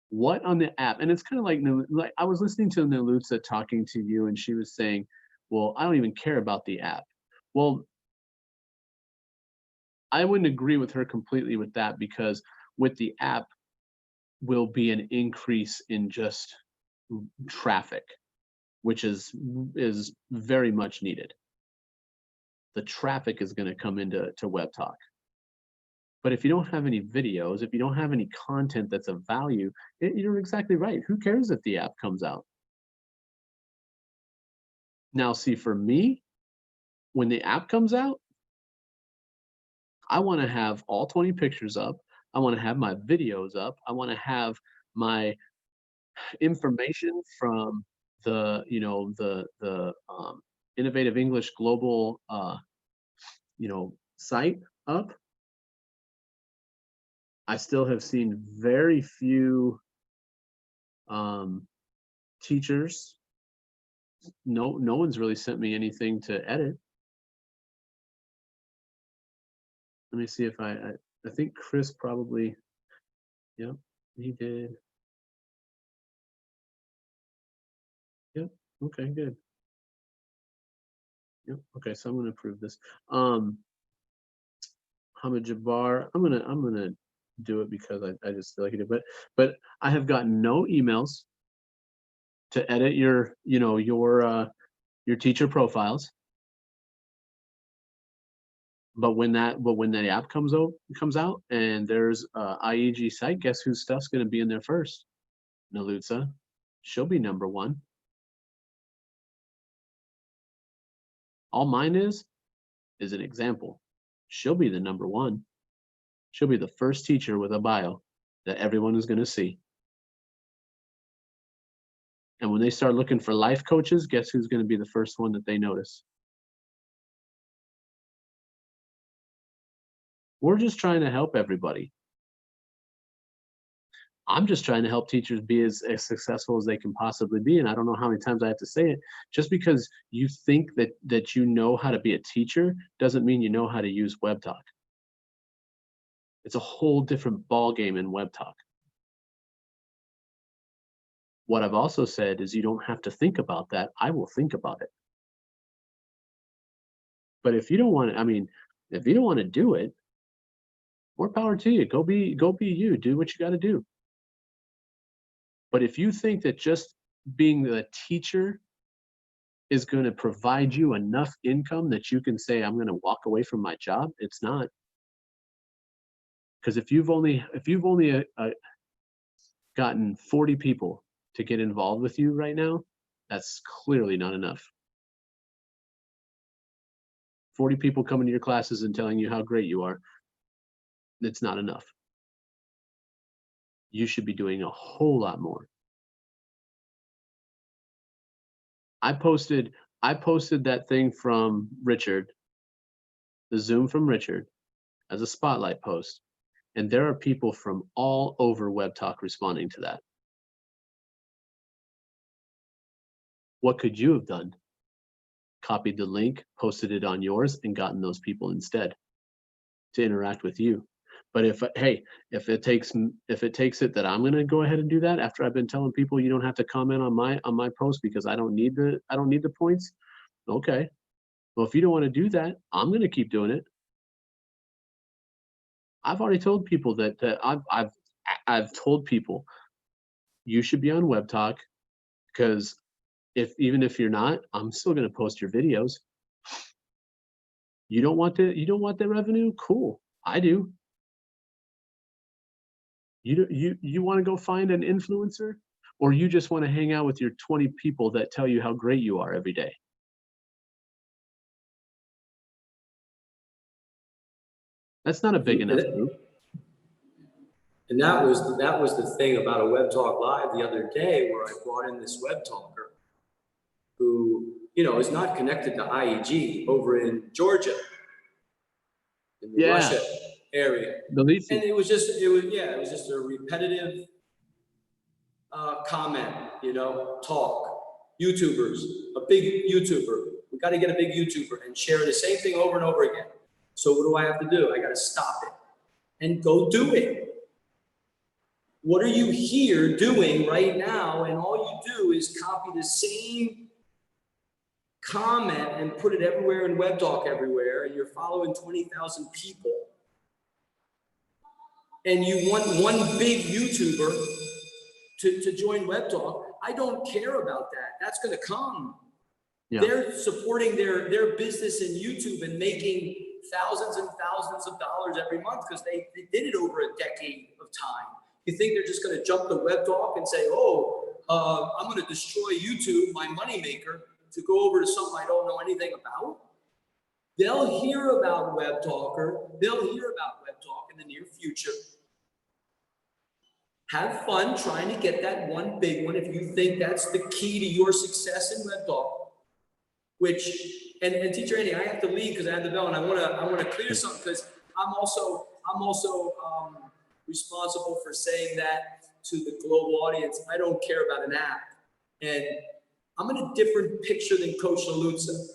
What on the app? And it's kind of like I was listening to Nalutza talking to you, and she was saying, well, I don't even care about the app. Well, I wouldn't agree with her completely with that, because with the app will be an increase in just traffic, which is very much needed. The traffic is going to come into Web Talk. But if you don't have any videos, if you don't have any content that's of value, you're exactly right. Who cares if the app comes out? Now, see, for me, when the app comes out, I want to have all 20 pictures up. I want to have my videos up. I want to have my information from the Innovative English Global site up. I still have seen very few teachers. No one's really sent me anything to edit. Let me see if I think Chris probably, yep, he did. Yep, okay, good. Yep, okay, so I'm gonna approve this. Hamid Jabbar, I'm gonna do it because I just feel like it. But I have gotten no emails to edit your teacher profiles. But when that app comes out and there's IEG site, guess whose stuff's going to be in there first? Nalutza. She'll be number one. All mine is an example. She'll be the number one. She'll be the first teacher with a bio that everyone is going to see. And when they start looking for life coaches, guess who's going to be the first one that they notice? We're just trying to help everybody. I'm just trying to help teachers be as successful as they can possibly be. And I don't know how many times I have to say it. Just because you think that you know how to be a teacher doesn't mean you know how to use Web Talk. It's a whole different ball game in Web Talk. What I've also said is you don't have to think about that. I will think about it. But if you don't want to, if you don't want to do it, more power to you. Go be you. Do what you got to do. But if you think that just being the teacher is going to provide you enough income that you can say, I'm going to walk away from my job, it's not. Because if you've only gotten 40 people to get involved with you right now, that's clearly not enough. 40 people coming to your classes and telling you how great you are, it's not enough. You should be doing a whole lot more. I posted I posted that thing from Richard, the Zoom from Richard, as a spotlight post, and there are people from all over Web Talk responding to that. What could you have done? Copied the link, posted it on yours, and gotten those people instead to interact with you. But if it takes it that I'm going to go ahead and do that after I've been telling people you don't have to comment on my post because I don't need the points. Okay. Well, if you don't want to do that, I'm going to keep doing it. I've already told people that I've told people you should be on Web Talk because even if you're not, I'm still going to post your videos. You don't want the revenue? Cool. I do. You want to go find an influencer, or you just want to hang out with your 20 people that tell you how great you are every day? That's not a big enough group. And that was the thing about a Web Talk Live the other day, where I brought in this web talker who, is not connected to IEG over in Georgia, in the Russia area. And it was just a repetitive comment, talk. YouTubers, a big YouTuber. We got to get a big YouTuber and share the same thing over and over again. So what do I have to do? I got to stop it and go do it. What are you here doing right now? And all you do is copy the same comment and put it everywhere in Web Talk everywhere. And you're following 20,000 people. And you want one big YouTuber to join Web Talk. I don't care about that. That's going to come. Yeah. They're supporting their business in YouTube and making thousands and thousands of dollars every month because they did it over a decade of time. You think they're just going to jump to Web Talk and say, I'm going to destroy YouTube, my moneymaker, to go over to something I don't know anything about? They'll hear about Web Talker. They'll hear about Web Talk in the near future. Have fun trying to get that one big one if you think that's the key to your success in Web Talk. And Teacher Andy, I have to leave because I have the bell, and I want to clear something because I'm also responsible for saying that to the global audience. I don't care about an app, and I'm in a different picture than Coach Lutza,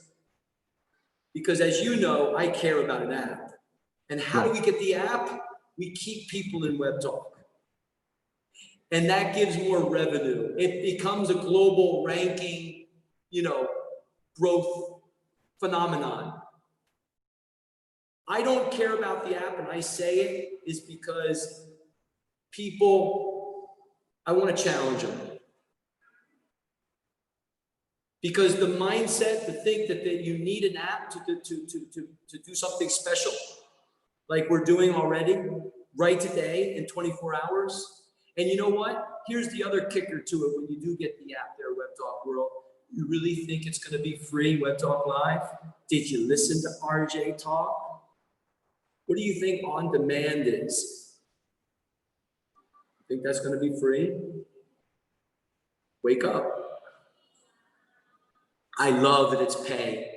because as you know, I care about an app. And how do we get the app? We keep people in Web Talk. And that gives more revenue. It becomes a global ranking, growth phenomenon. I don't care about the app, and I say it is because I want to challenge them. Because the mindset to think that you need an app to do something special, like we're doing already, right today in 24 hours. And you know what? Here's the other kicker to it when you do get the app there, Web Talk World. You really think it's going to be free, Web Talk Live? Did you listen to RJ talk? What do you think on demand is? Think that's going to be free? Wake up. I love that it's pay.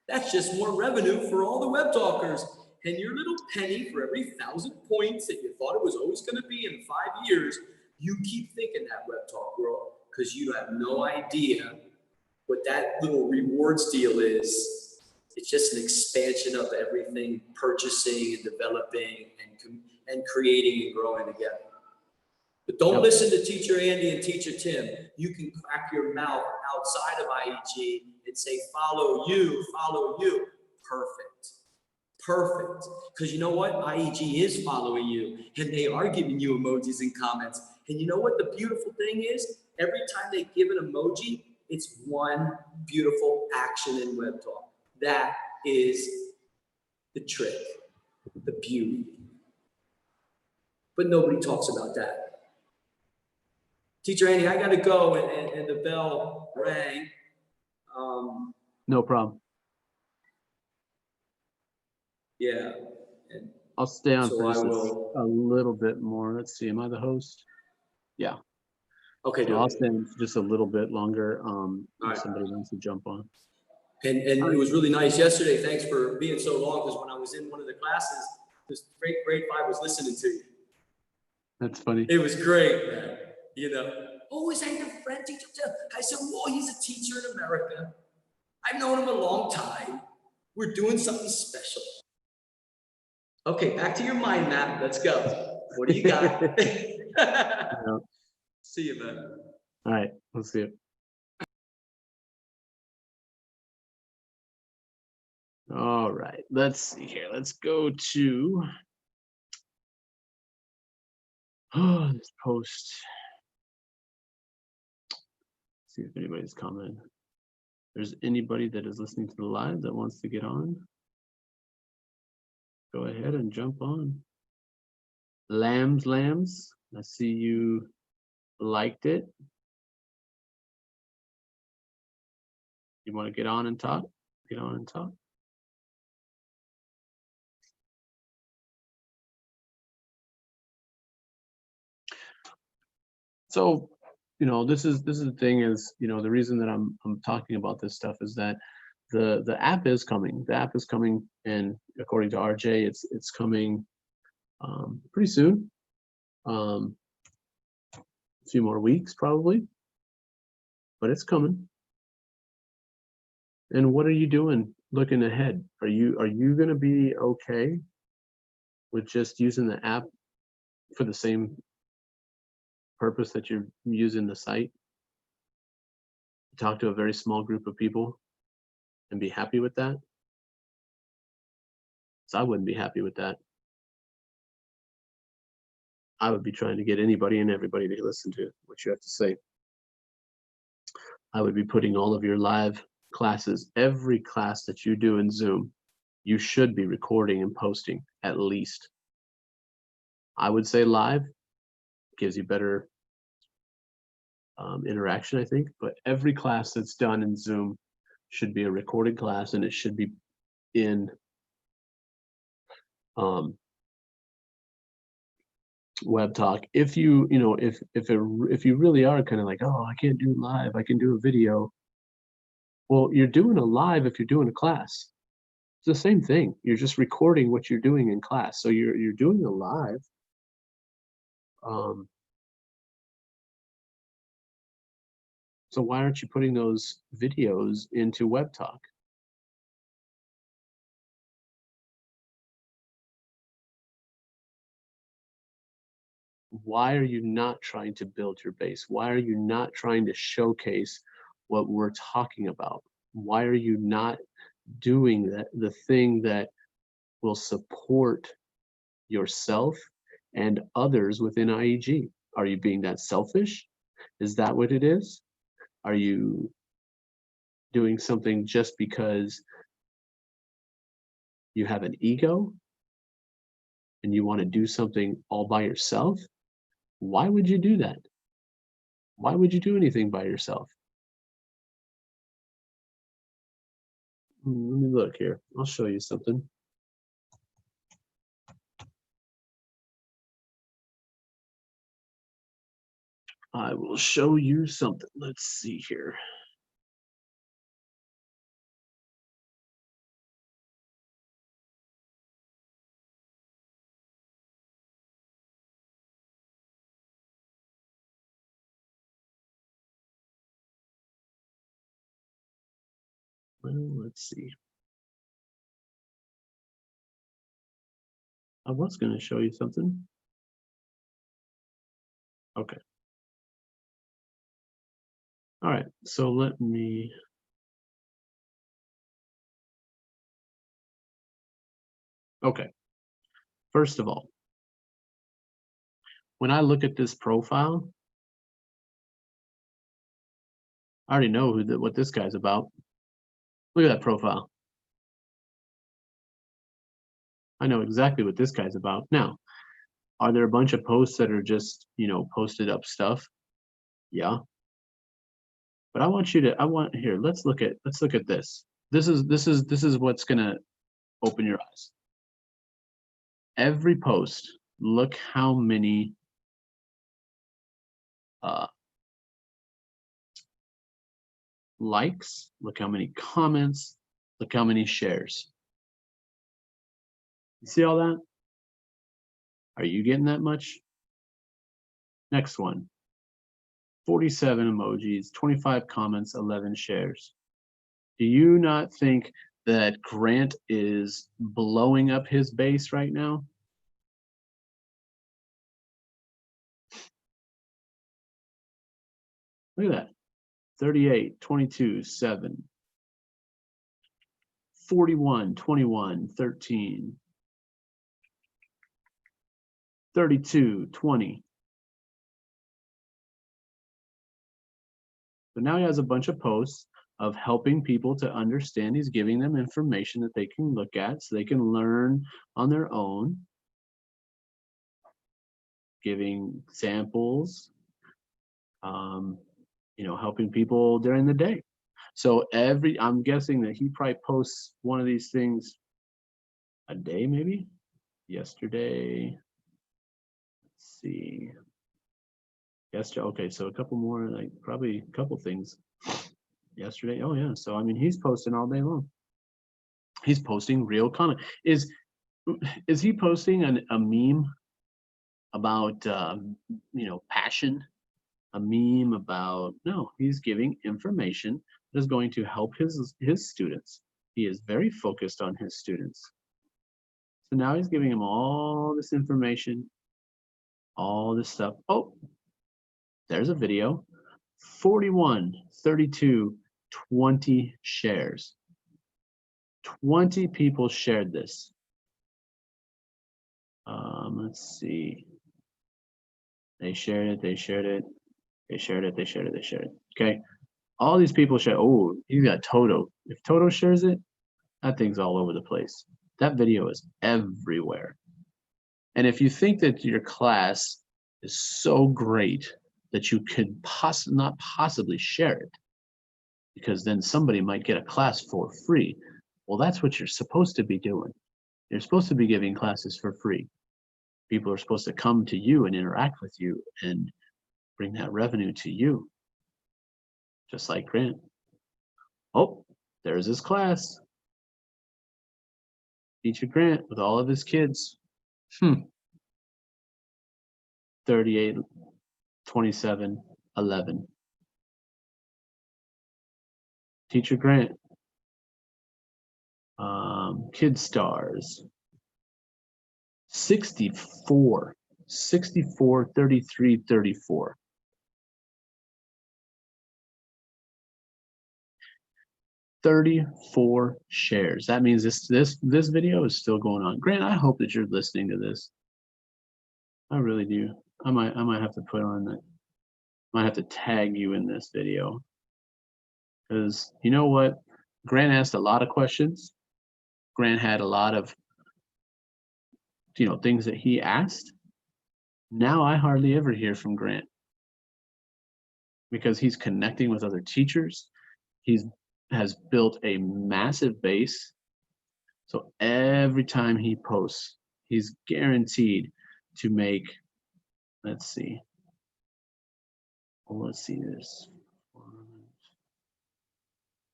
That's just more revenue for all the Web Talkers. And your little penny for every 1,000 points that you thought it was always going to be in 5 years, you keep thinking that, Web Talk World, because you have no idea what that little rewards deal is. It's just an expansion of everything, purchasing and developing and creating and growing together. But don't listen to Teacher Andy and Teacher Tim. You can crack your mouth outside of IEG and say, follow you. Perfect. Because you know what? IEG is following you, and they are giving you emojis and comments. And you know what the beautiful thing is? Every time they give an emoji, it's one beautiful action in Web Talk. That is the trick, the beauty. But nobody talks about that. Teacher Andy, I got to go, and the bell rang. No problem. Yeah. I'll stay on for just a little bit more. Let's see. Am I the host? Yeah. Okay, So I'll Doug. stay just a little bit longer, right. if somebody wants to jump on. And it was really nice yesterday. Thanks for being so long, because when I was in one of the classes, this grade 5 was listening to you. That's funny. It was great, man. You know, oh, is that your friend, teacher? I said, well, he's a teacher in America. I've known him a long time. We're doing something special. Okay, back to your mind map. Let's go. What do you got? Yeah. See you, man. All right, let's see it. All right, let's see here. Let's go to this post. See if anybody's commenting. There's anybody that is listening to the live that wants to get on. Go ahead and jump on. Lambs. I see you liked it. You want to get on and talk? Get on and talk. So, this is the thing is, the reason that I'm talking about this stuff is that the app is coming. The app is coming, and according to RJ, it's coming pretty soon. A few more weeks probably, but it's coming. And what are you doing looking ahead? Are you going to be okay with just using the app for the same purpose that you're using the site? Talk to a very small group of people and be happy with that? So I wouldn't be happy with that. I would be trying to get anybody and everybody to listen to what you have to say. I would be putting all of your live classes, every class that you do in Zoom, you should be recording and posting at least. I would say live gives you better interaction, I think, but every class that's done in Zoom should be a recorded class, and it should be in Web Talk. If you really are kind of like, oh, I can't do live, I can do a video. Well, you're doing a live if you're doing a class. It's the same thing. You're just recording what you're doing in class. So you're doing a live. So why aren't you putting those videos into Web Talk? Why are you not trying to build your base? Why are you not trying to showcase what we're talking about? Why are you not doing the thing that will support yourself and others within IEG? Are you being that selfish? Is that what it is? Are you doing something just because you have an ego and you want to do something all by yourself? Why would you do that? Why would you do anything by yourself? Let me look here. I'll show you something. I will show you something. Let's see here. Well, let's see. I was going to show you something. Okay. All right. So let me. Okay. First of all, when I look at this profile, I already know what this guy's about. Look at that profile. I know exactly what this guy's about. Now, are there a bunch of posts that are just, posted up stuff? Yeah. But here, let's look at this. This is what's gonna open your eyes. Every post, look how many likes, look how many comments, look how many shares. You see all that? Are you getting that much? Next one. 47 emojis, 25 comments, 11 shares. Do you not think that Grant is blowing up his base right now? Look at that. 38, 22, 7. 41, 21, 13. 32, 20. So now he has a bunch of posts of helping people to understand. He's giving them information that they can look at so they can learn on their own. Giving examples, you know, helping people during the day. So I'm guessing that he probably posts one of these things a day, maybe. Yesterday, let's see. Yesterday, okay, so a couple more, like probably a couple things. Yesterday, oh yeah. So I mean, he's posting all day long. He's posting real content. Is he posting a meme about you know, passion? A meme about, no, he's giving information that is going to help his students. He is very focused on his students. So now he's giving them all this information, all this stuff. Oh, there's a video. 41, 32, 20 shares. 20 people shared this. Let's see. They shared it, they shared it, they shared it, they shared it, they shared it. Okay. All these people share. Oh, you got Toto. If Toto shares it, that thing's all over the place. That video is everywhere. And if you think that your class is so great that you could not possibly share it, because then somebody might get a class for free. Well, that's what you're supposed to be doing. You're supposed to be giving classes for free. People are supposed to come to you and interact with you and bring that revenue to you. Just like Grant. Oh, there's his class. Teacher Grant with all of his kids. 38, 27, 11. Teacher Grant. Kid stars. 64, 33, 34. $34 shares. That means this video is still going on. Grant, I hope that you're listening to this. I really do. I might have to put on that. Might have to tag you in this video. Because you know what? Grant asked a lot of questions. Grant had a lot of, you know, things that he asked. Now I hardly ever hear from Grant. Because he's connecting with other teachers. Has built a massive base. So every time he posts, he's guaranteed to make, let's see. Well, let's see this.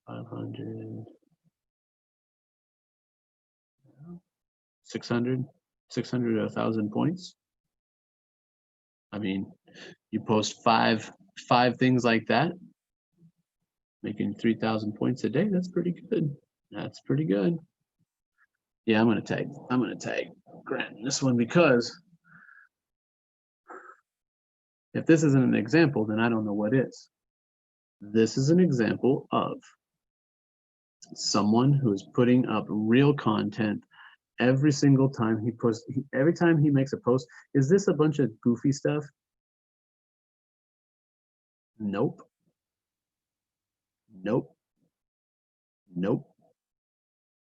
500, 600, 1,000 points. I mean, you post five things like that, making 3,000 points a day. That's pretty good. That's pretty good. Yeah, I'm gonna tag Grant in this one, because if this isn't an example, then I don't know what is. This is an example of someone who is putting up real content every single time he posts. Every time he makes a post. Is this a bunch of goofy stuff? Nope. Nope. Nope.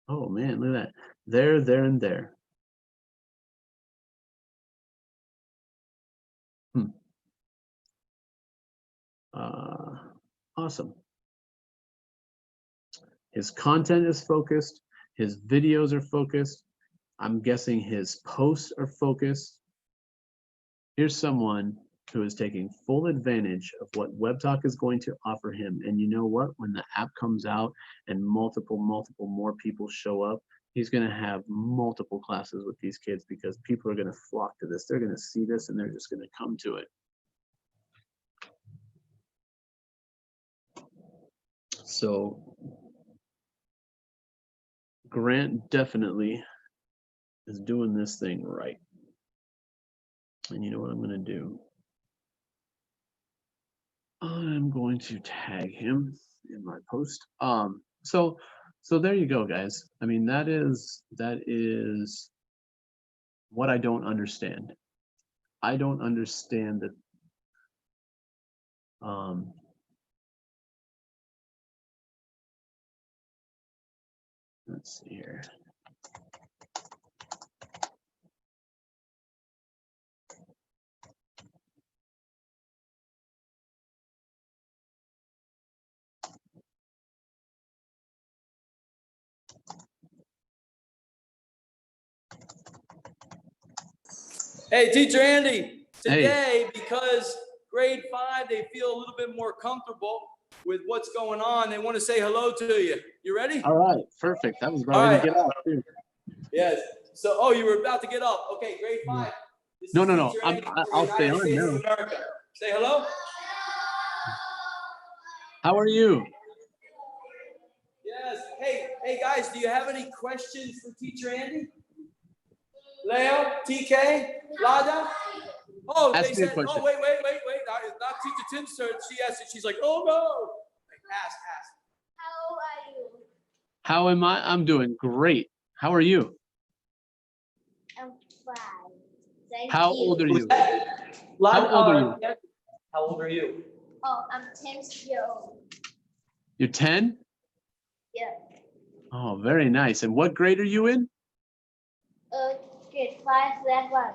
Oh man, look at that. There, and there. Awesome. His content is focused. His videos are focused. I'm guessing his posts are focused. Here's someone who is taking full advantage of what WebTalk is going to offer him. And you know what? When the app comes out and multiple more people show up, he's going to have multiple classes with these kids because people are going to flock to this. They're going to see this and they're just going to come to it. So Grant definitely is doing this thing right. And you know what I'm going to do? I'm going to tag him in my post. So there you go, guys. I mean, that is what I don't understand. I don't understand that. Let's see here. Hey, Teacher Andy, today, because grade 5, they feel a little bit more comfortable with what's going on. They want to say hello to you. You ready? All right, perfect. That was ready to get off too. Yes. So, oh, you were about to get up. Okay, grade 5. No. I'll stay on now. Say hello. How are you? Yes. Hey guys, do you have any questions for Teacher Andy? Leo, TK, Lada? Oh, they said, oh, wait. Not Teacher Tim's turn. She asked it. She's like, oh, no. Ask. How are you? How am I? I'm doing great. How are you? I'm fine. Thank How you. old are you? Lada, How old are you? How old are you? Oh, I'm 10 years old. You're 10? Yeah. Oh, very nice. And what grade are you in? Grade 5, that one.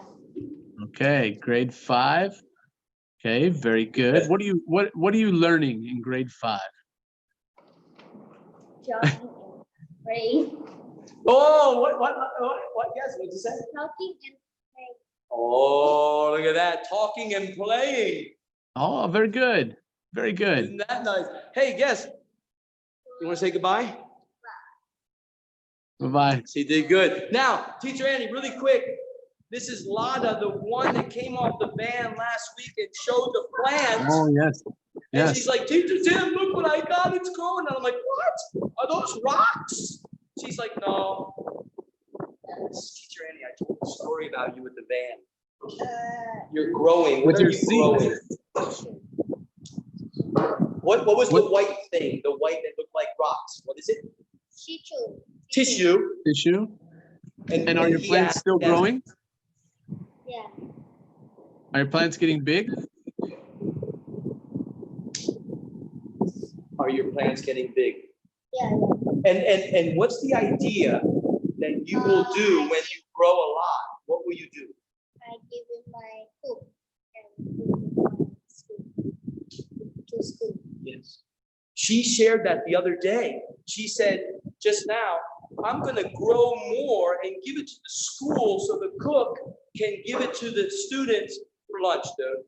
Okay, grade 5. Okay, very good. What are you learning in grade 5? Jogging and playing. Oh, what? Yes, what'd you say? Talking and playing. Oh, look at that. Talking and playing. Oh, very good. Very good. Isn't that nice? Hey, guess. You want to say goodbye? Bye-bye. She did good. Now, Teacher Andy, really quick. This is Lada, the one that came off the van last week and showed the plans. Oh, yes. And she's like, Teacher Tim, look what I got. It's growing. And I'm like, what? Are those rocks? She's like, no. Teacher Andy, I told the story about you with the van. You're growing. With What your are you seeds. growing? What was the white thing? The white that looked like rocks. What is it? Tissue. Tissue. And are your plants still growing? Yeah. Are your plants getting big? Are your plants getting big? Yeah. And what's the idea that you will do when you grow a lot? What will you do? I give it my cook and to school. Yes. She shared that the other day. She said just now, I'm going to grow more and give it to the school so the cook can give it to the students for lunch, dude.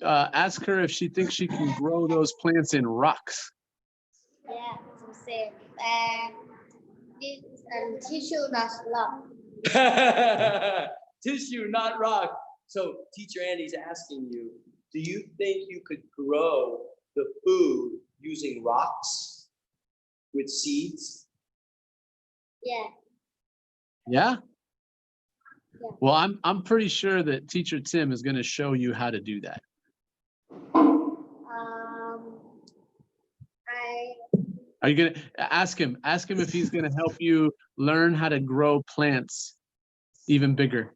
Ask her if she thinks she can grow those plants in rocks. Yeah, to say. This tissue not rock. Tissue, not rock. So Teacher Andy's asking you, do you think you could grow the food using rocks with seeds? Yeah. Yeah? Yeah. Well, I'm pretty sure that Teacher Tim is going to show you how to do that. Are you going to ask him if he's going to help you learn how to grow plants even bigger?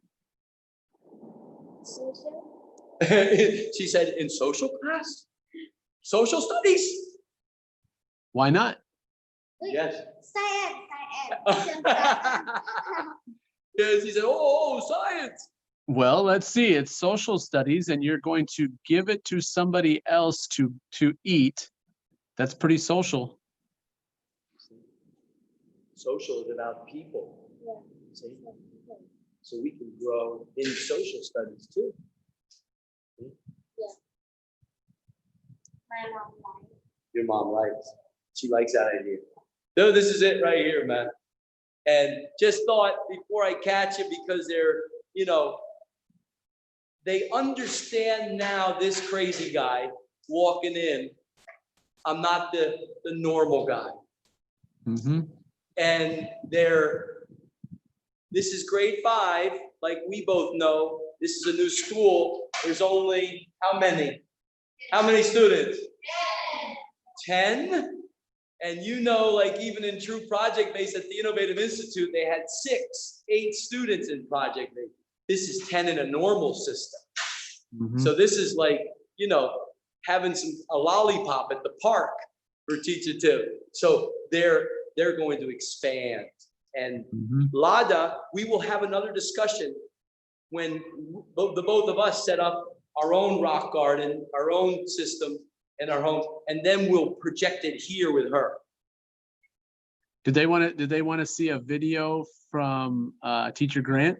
She said in social class? Social studies? Why not? Yes. Science. Yes, he said, oh, science. Well, let's see. It's social studies, and you're going to give it to somebody else to eat. That's pretty social. Social is about people. Yeah. See? So we can grow in social studies too. My mom likes. Your mom likes. She likes that idea. No, this is it right here, man. And just thought before I catch it, because they're, you know, they understand now this crazy guy walking in. I'm not the normal guy. Mm-hmm. And this is grade 5, like we both know. This is a new school. There's only how many? How many students? 10? And you know, like even in True Project Base at the Innovative Institute, they had 8 students in Project Base. This is 10 in a normal system. Mm-hmm. So this is like, you know, having a lollipop at the park for teacher 2. So they're going to expand. And Lada, we will have another discussion when the both of us set up our own rock garden, our own system in our homes, and then we'll project it here with her. Did they want to see a video from Teacher Grant?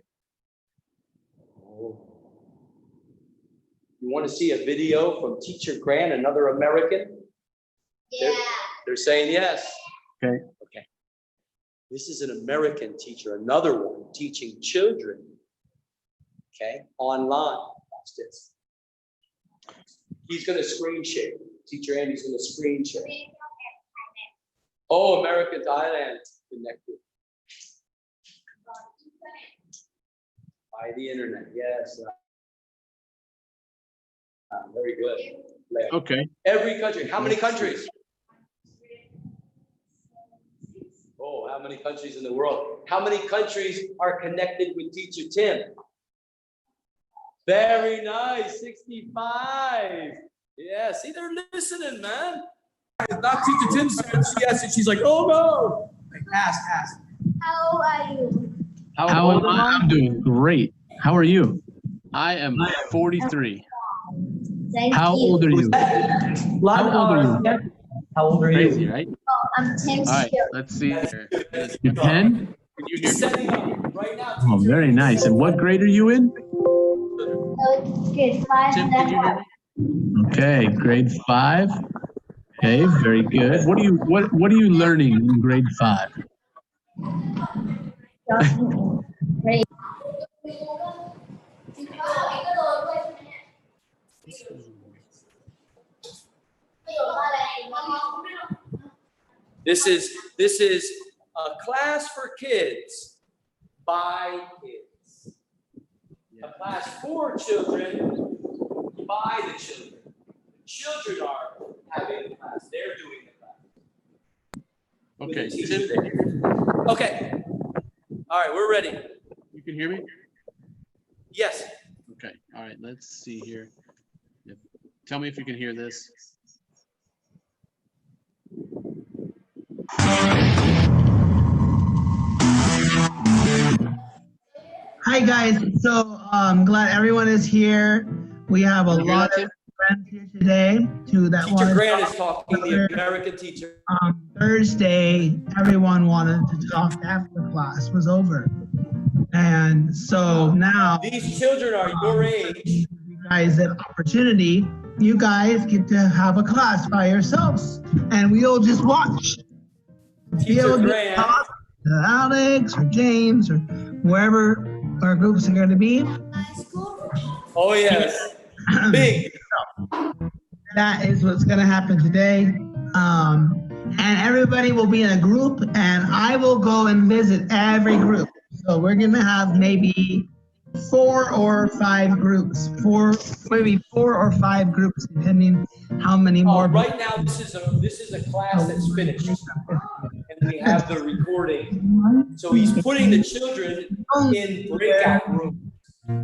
You want to see a video from Teacher Grant, another American? Yeah. They're saying yes. Okay. Okay. This is an American teacher, another one teaching children, okay, online. Watch this. He's going to screen share. Teacher Andy's going to screen share. Oh, American Thailand connected. By the internet, yes. Very good. Okay. Every country. How many countries? Oh, how many countries in the world? How many countries are connected with Teacher Tim? Very nice, 65. Yeah, see, they're listening, man. Not Teacher Tim said yes, and she's like, oh no. Like, ask. How are you? How am I? I'm doing great. How are you? I am 43. Thank How you. old are you? How old are you? How old are Crazy, right? Oh, I'm 10 All right, still. let's see here. You're 10? Can you hear me? Setting up right now. Oh, very nice. And what grade are you in? Oh, grade 5. Tim, can you hear me? Okay, grade 5. Okay, very good. What are you learning in grade 5? Grade. This is a class for kids by kids. A class for children by the children. The children are having the class. They're doing the class. Okay, With the Tim, teacher. Okay. All right, we're ready. you can hear me? Yes. Okay, all right, let's see here. Yep. Tell me if you can hear this. Hi guys, so I'm glad everyone is here. We have a Can you hear lot that, of friends here today that Teacher wanted Grant to is talking, the American teacher. Thursday, everyone wanted to talk after class was over. And so now These children are your age. you guys that opportunity, you guys get to have a class by yourselves and we'll just watch. Teacher You'll get Grant. to talk to Alex or James or wherever our groups are going to be. Oh yes. Big. That is what's going to happen today. And everybody will be in a group and I will go and visit every group. So we're going to have maybe 4 or 5 groups, maybe 4 or 5 groups, depending how many more. Right now, this is a class that's finished, and we have the recording. So he's putting the children in breakout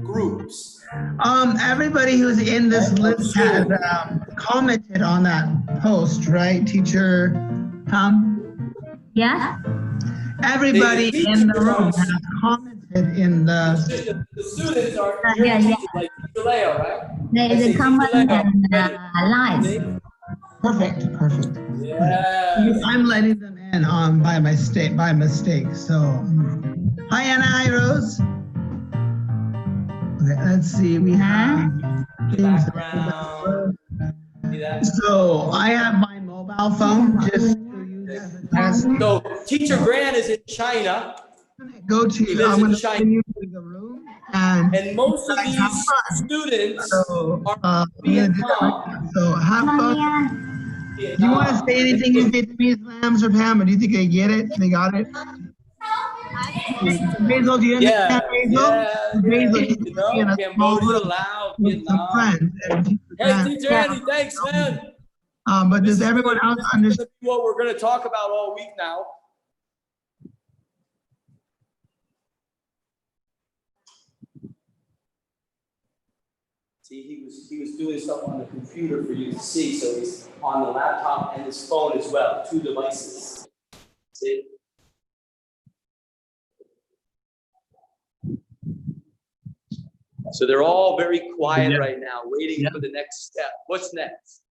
groups. Everybody who's in this list has commented on that post, right, Teacher Tom? Yeah. Everybody in the room has commented in the. The students are Yeah. like Teacher Leo, right? There is a comment and live. Perfect. Yeah. I'm letting them in by mistake. So, hi Anna, hi Rose. Okay, let's see, we have. Background. See that? So I have my mobile phone just to use as a test. So Teacher Grant is in China, Go He to, lives I'm in gonna China. send you to the room and. and most of Guys, have these fun. students So, are we're gonna do that right Vietnam. now. So have fun. Do you want to say anything in Vietnamese, Lambs or Pam, or do you think they get it? They got it? Basil, do you Yeah, understand Basil? yeah, Basil, yeah. he's You gonna be in know, a small Cambodia, room Laos, with some Vietnam. friends. And Teacher Hey, Grant- Teacher Andy, thanks, man. But This does is everyone gonna- else this is understand? gonna be what we're gonna talk about all week now. See, he was doing something on the computer for you to see, so he's on the laptop and his phone as well, 2 devices. See? So they're all very quiet Yeah. right now, waiting Yeah. for the next step. What's next?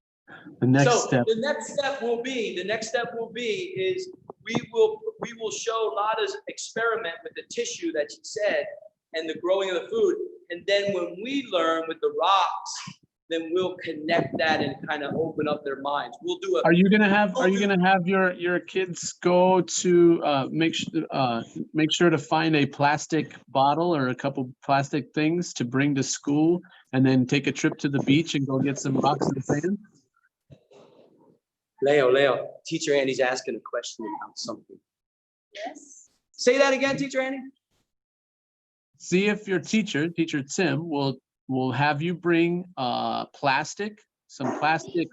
The next So step. the next step will be is we will show Lada's experiment with the tissue that she said and the growing of the food. And then when we learn with the rocks, then we'll connect that and kind of open up their minds. We'll do Are you gonna have your kids go to make sure to find a plastic bottle or a couple plastic things to bring to school and then take a trip to the beach and go get some rocks and sand? Leo, Teacher Andy's asking a question about something. Yes. Say that again, Teacher Andy. See if your teacher Tim, will have you bring some plastic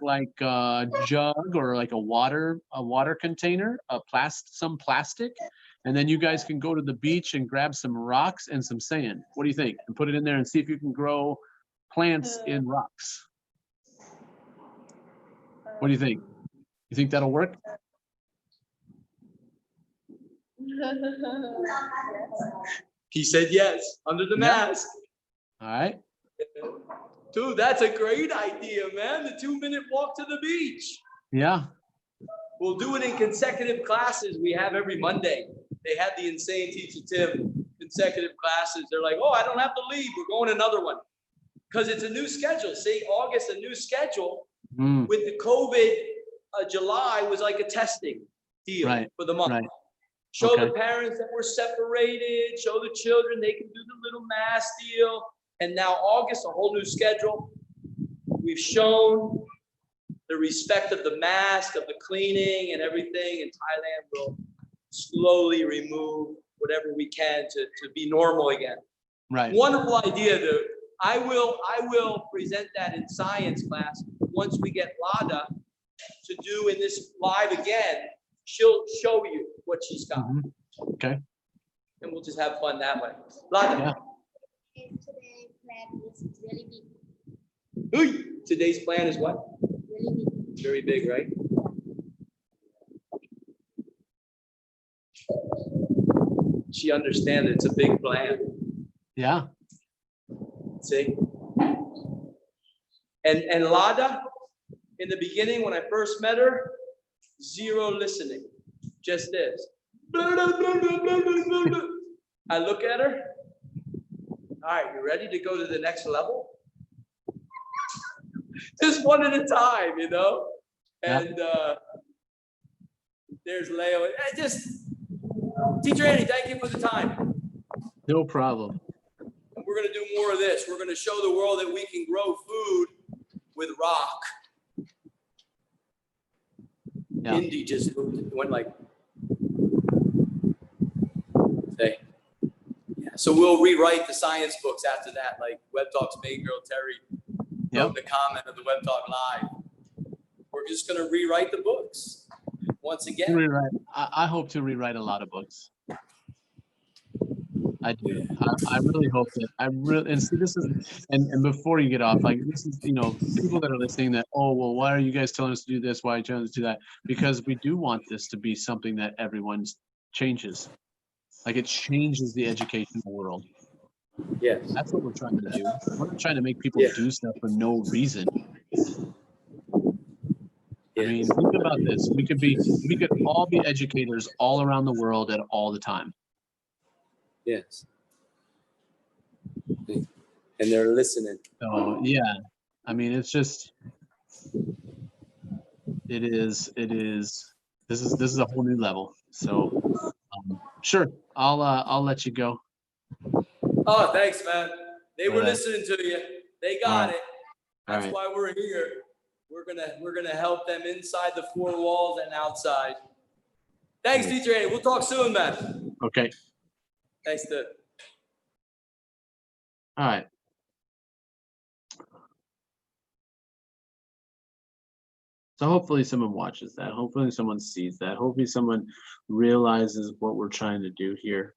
like jug or like a water container, some plastic, and then you guys can go to the beach and grab some rocks and some sand. What do you think? And put it in there and see if you can grow plants in rocks. What do you think? You think that'll work? He said yes, under the Yeah. mask. All right. Dude, that's a great idea, man. The 2-minute walk to the beach. Yeah. We'll do it in consecutive classes we have every Monday. They have the Insane Teacher Tim consecutive classes. They're like, oh, I don't have to leave. We're going another one. Because it's a new schedule. See, August, a new schedule. Mm, With the COVID, July was like a testing deal Right, for the month. right. Show the Okay. parents that we're separated, show the children they can do the little mask deal. And now August, a whole new schedule. We've shown the respect of the mask, of the cleaning and everything. And Thailand will slowly remove whatever we can to be normal again. Right. Wonderful idea, dude. I will present that in science class once we get Lada to do in this live again. She'll show you what she's got, Mhm. Okay. and we'll just have fun that way. Lada, Yeah. Today's plan is really big, today's plan is what? really big. Very big, right? She understands it's a big plan. Yeah. See? And Lada, in the beginning, when I first met her, zero listening, just this. I look at her. All right, you ready to go to the next level? Just one at a time, you know? And there's Leo. Teacher Andy, thank you for the time. No problem. We're going to do more of this. We're going to show the world that we can grow food with rock. Yeah. Indy just went like, say, yeah. So we'll rewrite the science books after that, like Web Talks Main Girl Terry wrote the comment of the Web Talk Live. We're just going to rewrite the books once again. Rewrite. I hope to rewrite a lot of books. I do. I really hope that and see this is and before you get off, like this is, people that are listening that, oh, well, why are you guys telling us to do this? Why are you telling us to do that? Because we do want this to be something that everyone's changes. Like it changes the educational world. Yes. That's what we're trying to do. We're not trying to make people do stuff for no reason. I mean, think about this. We could all be educators all around the world at all the time. Yes. and they're listening. So, yeah, I mean, it's just, this is a whole new level. So, sure, I'll let you go. Oh, thanks, man. They were All right. listening to you. They All got right. it. All That's right. why we're here. We're gonna help them inside the four walls and outside. Thanks, Nice. Teacher Andy. We'll talk soon, man. Okay. Thanks, dude. All right. So hopefully someone watches that. Hopefully someone sees that. Hopefully someone realizes what we're trying to do here.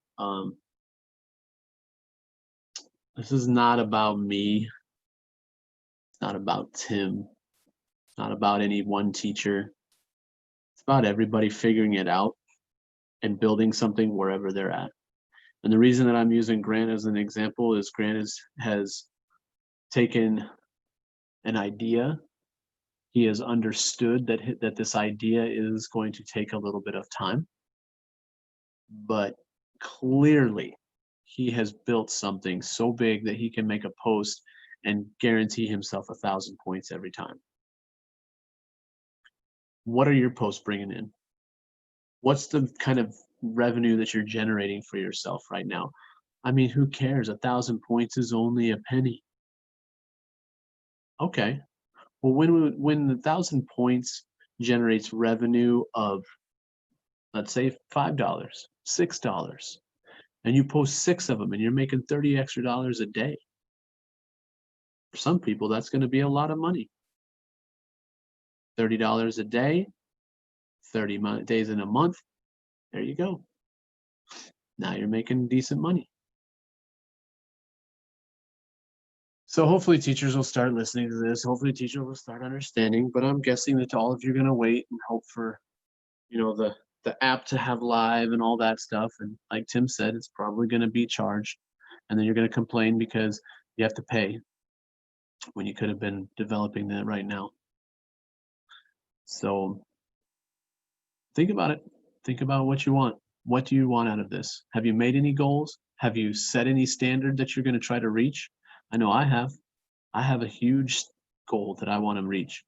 This is not about me. It's not about Tim. It's not about any one teacher. It's about everybody figuring it out and building something wherever they're at. And the reason that I'm using Grant as an example is Grant has taken an idea. He has understood that this idea is going to take a little bit of time, but clearly he has built something so big that he can make a post and guarantee himself 1,000 points every time. What are your posts bringing in? What's the kind of revenue that you're generating for yourself right now? I mean, who cares? 1,000 points is only a penny. Okay. Well, when 1,000 points generates revenue of, let's say, $5, $6, and you post 6 of them and you're making $30 extra a day. For some people, that's going to be a lot of money. $30 a day, 30 days in a month. There you go. Now you're making decent money. So hopefully teachers will start listening to this. Hopefully teachers will start understanding, but I'm guessing that all of you are going to wait and hope for, the app to have live and all that stuff. And like Tim said, it's probably going to be charged. And then you're going to complain because you have to pay when you could have been developing that right now. So think about it. Think about what you want. What do you want out of this? Have you made any goals? Have you set any standard that you're going to try to reach? I know I have. I have a huge goal that I want to reach.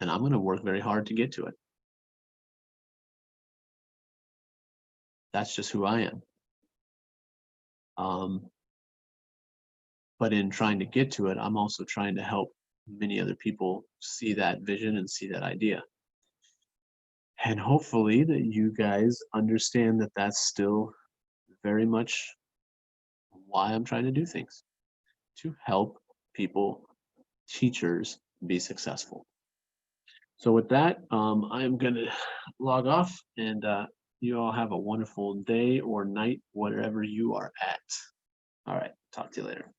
And I'm going to work very hard to get to it. That's just who I am. But in trying to get to it, I'm also trying to help many other people see that vision and see that idea. And hopefully that you guys understand that that's still very much why I'm trying to do things, to help people, teachers, be successful. So with that, I'm going to log off, and you all have a wonderful day or night, wherever you are at. All right, talk to you later.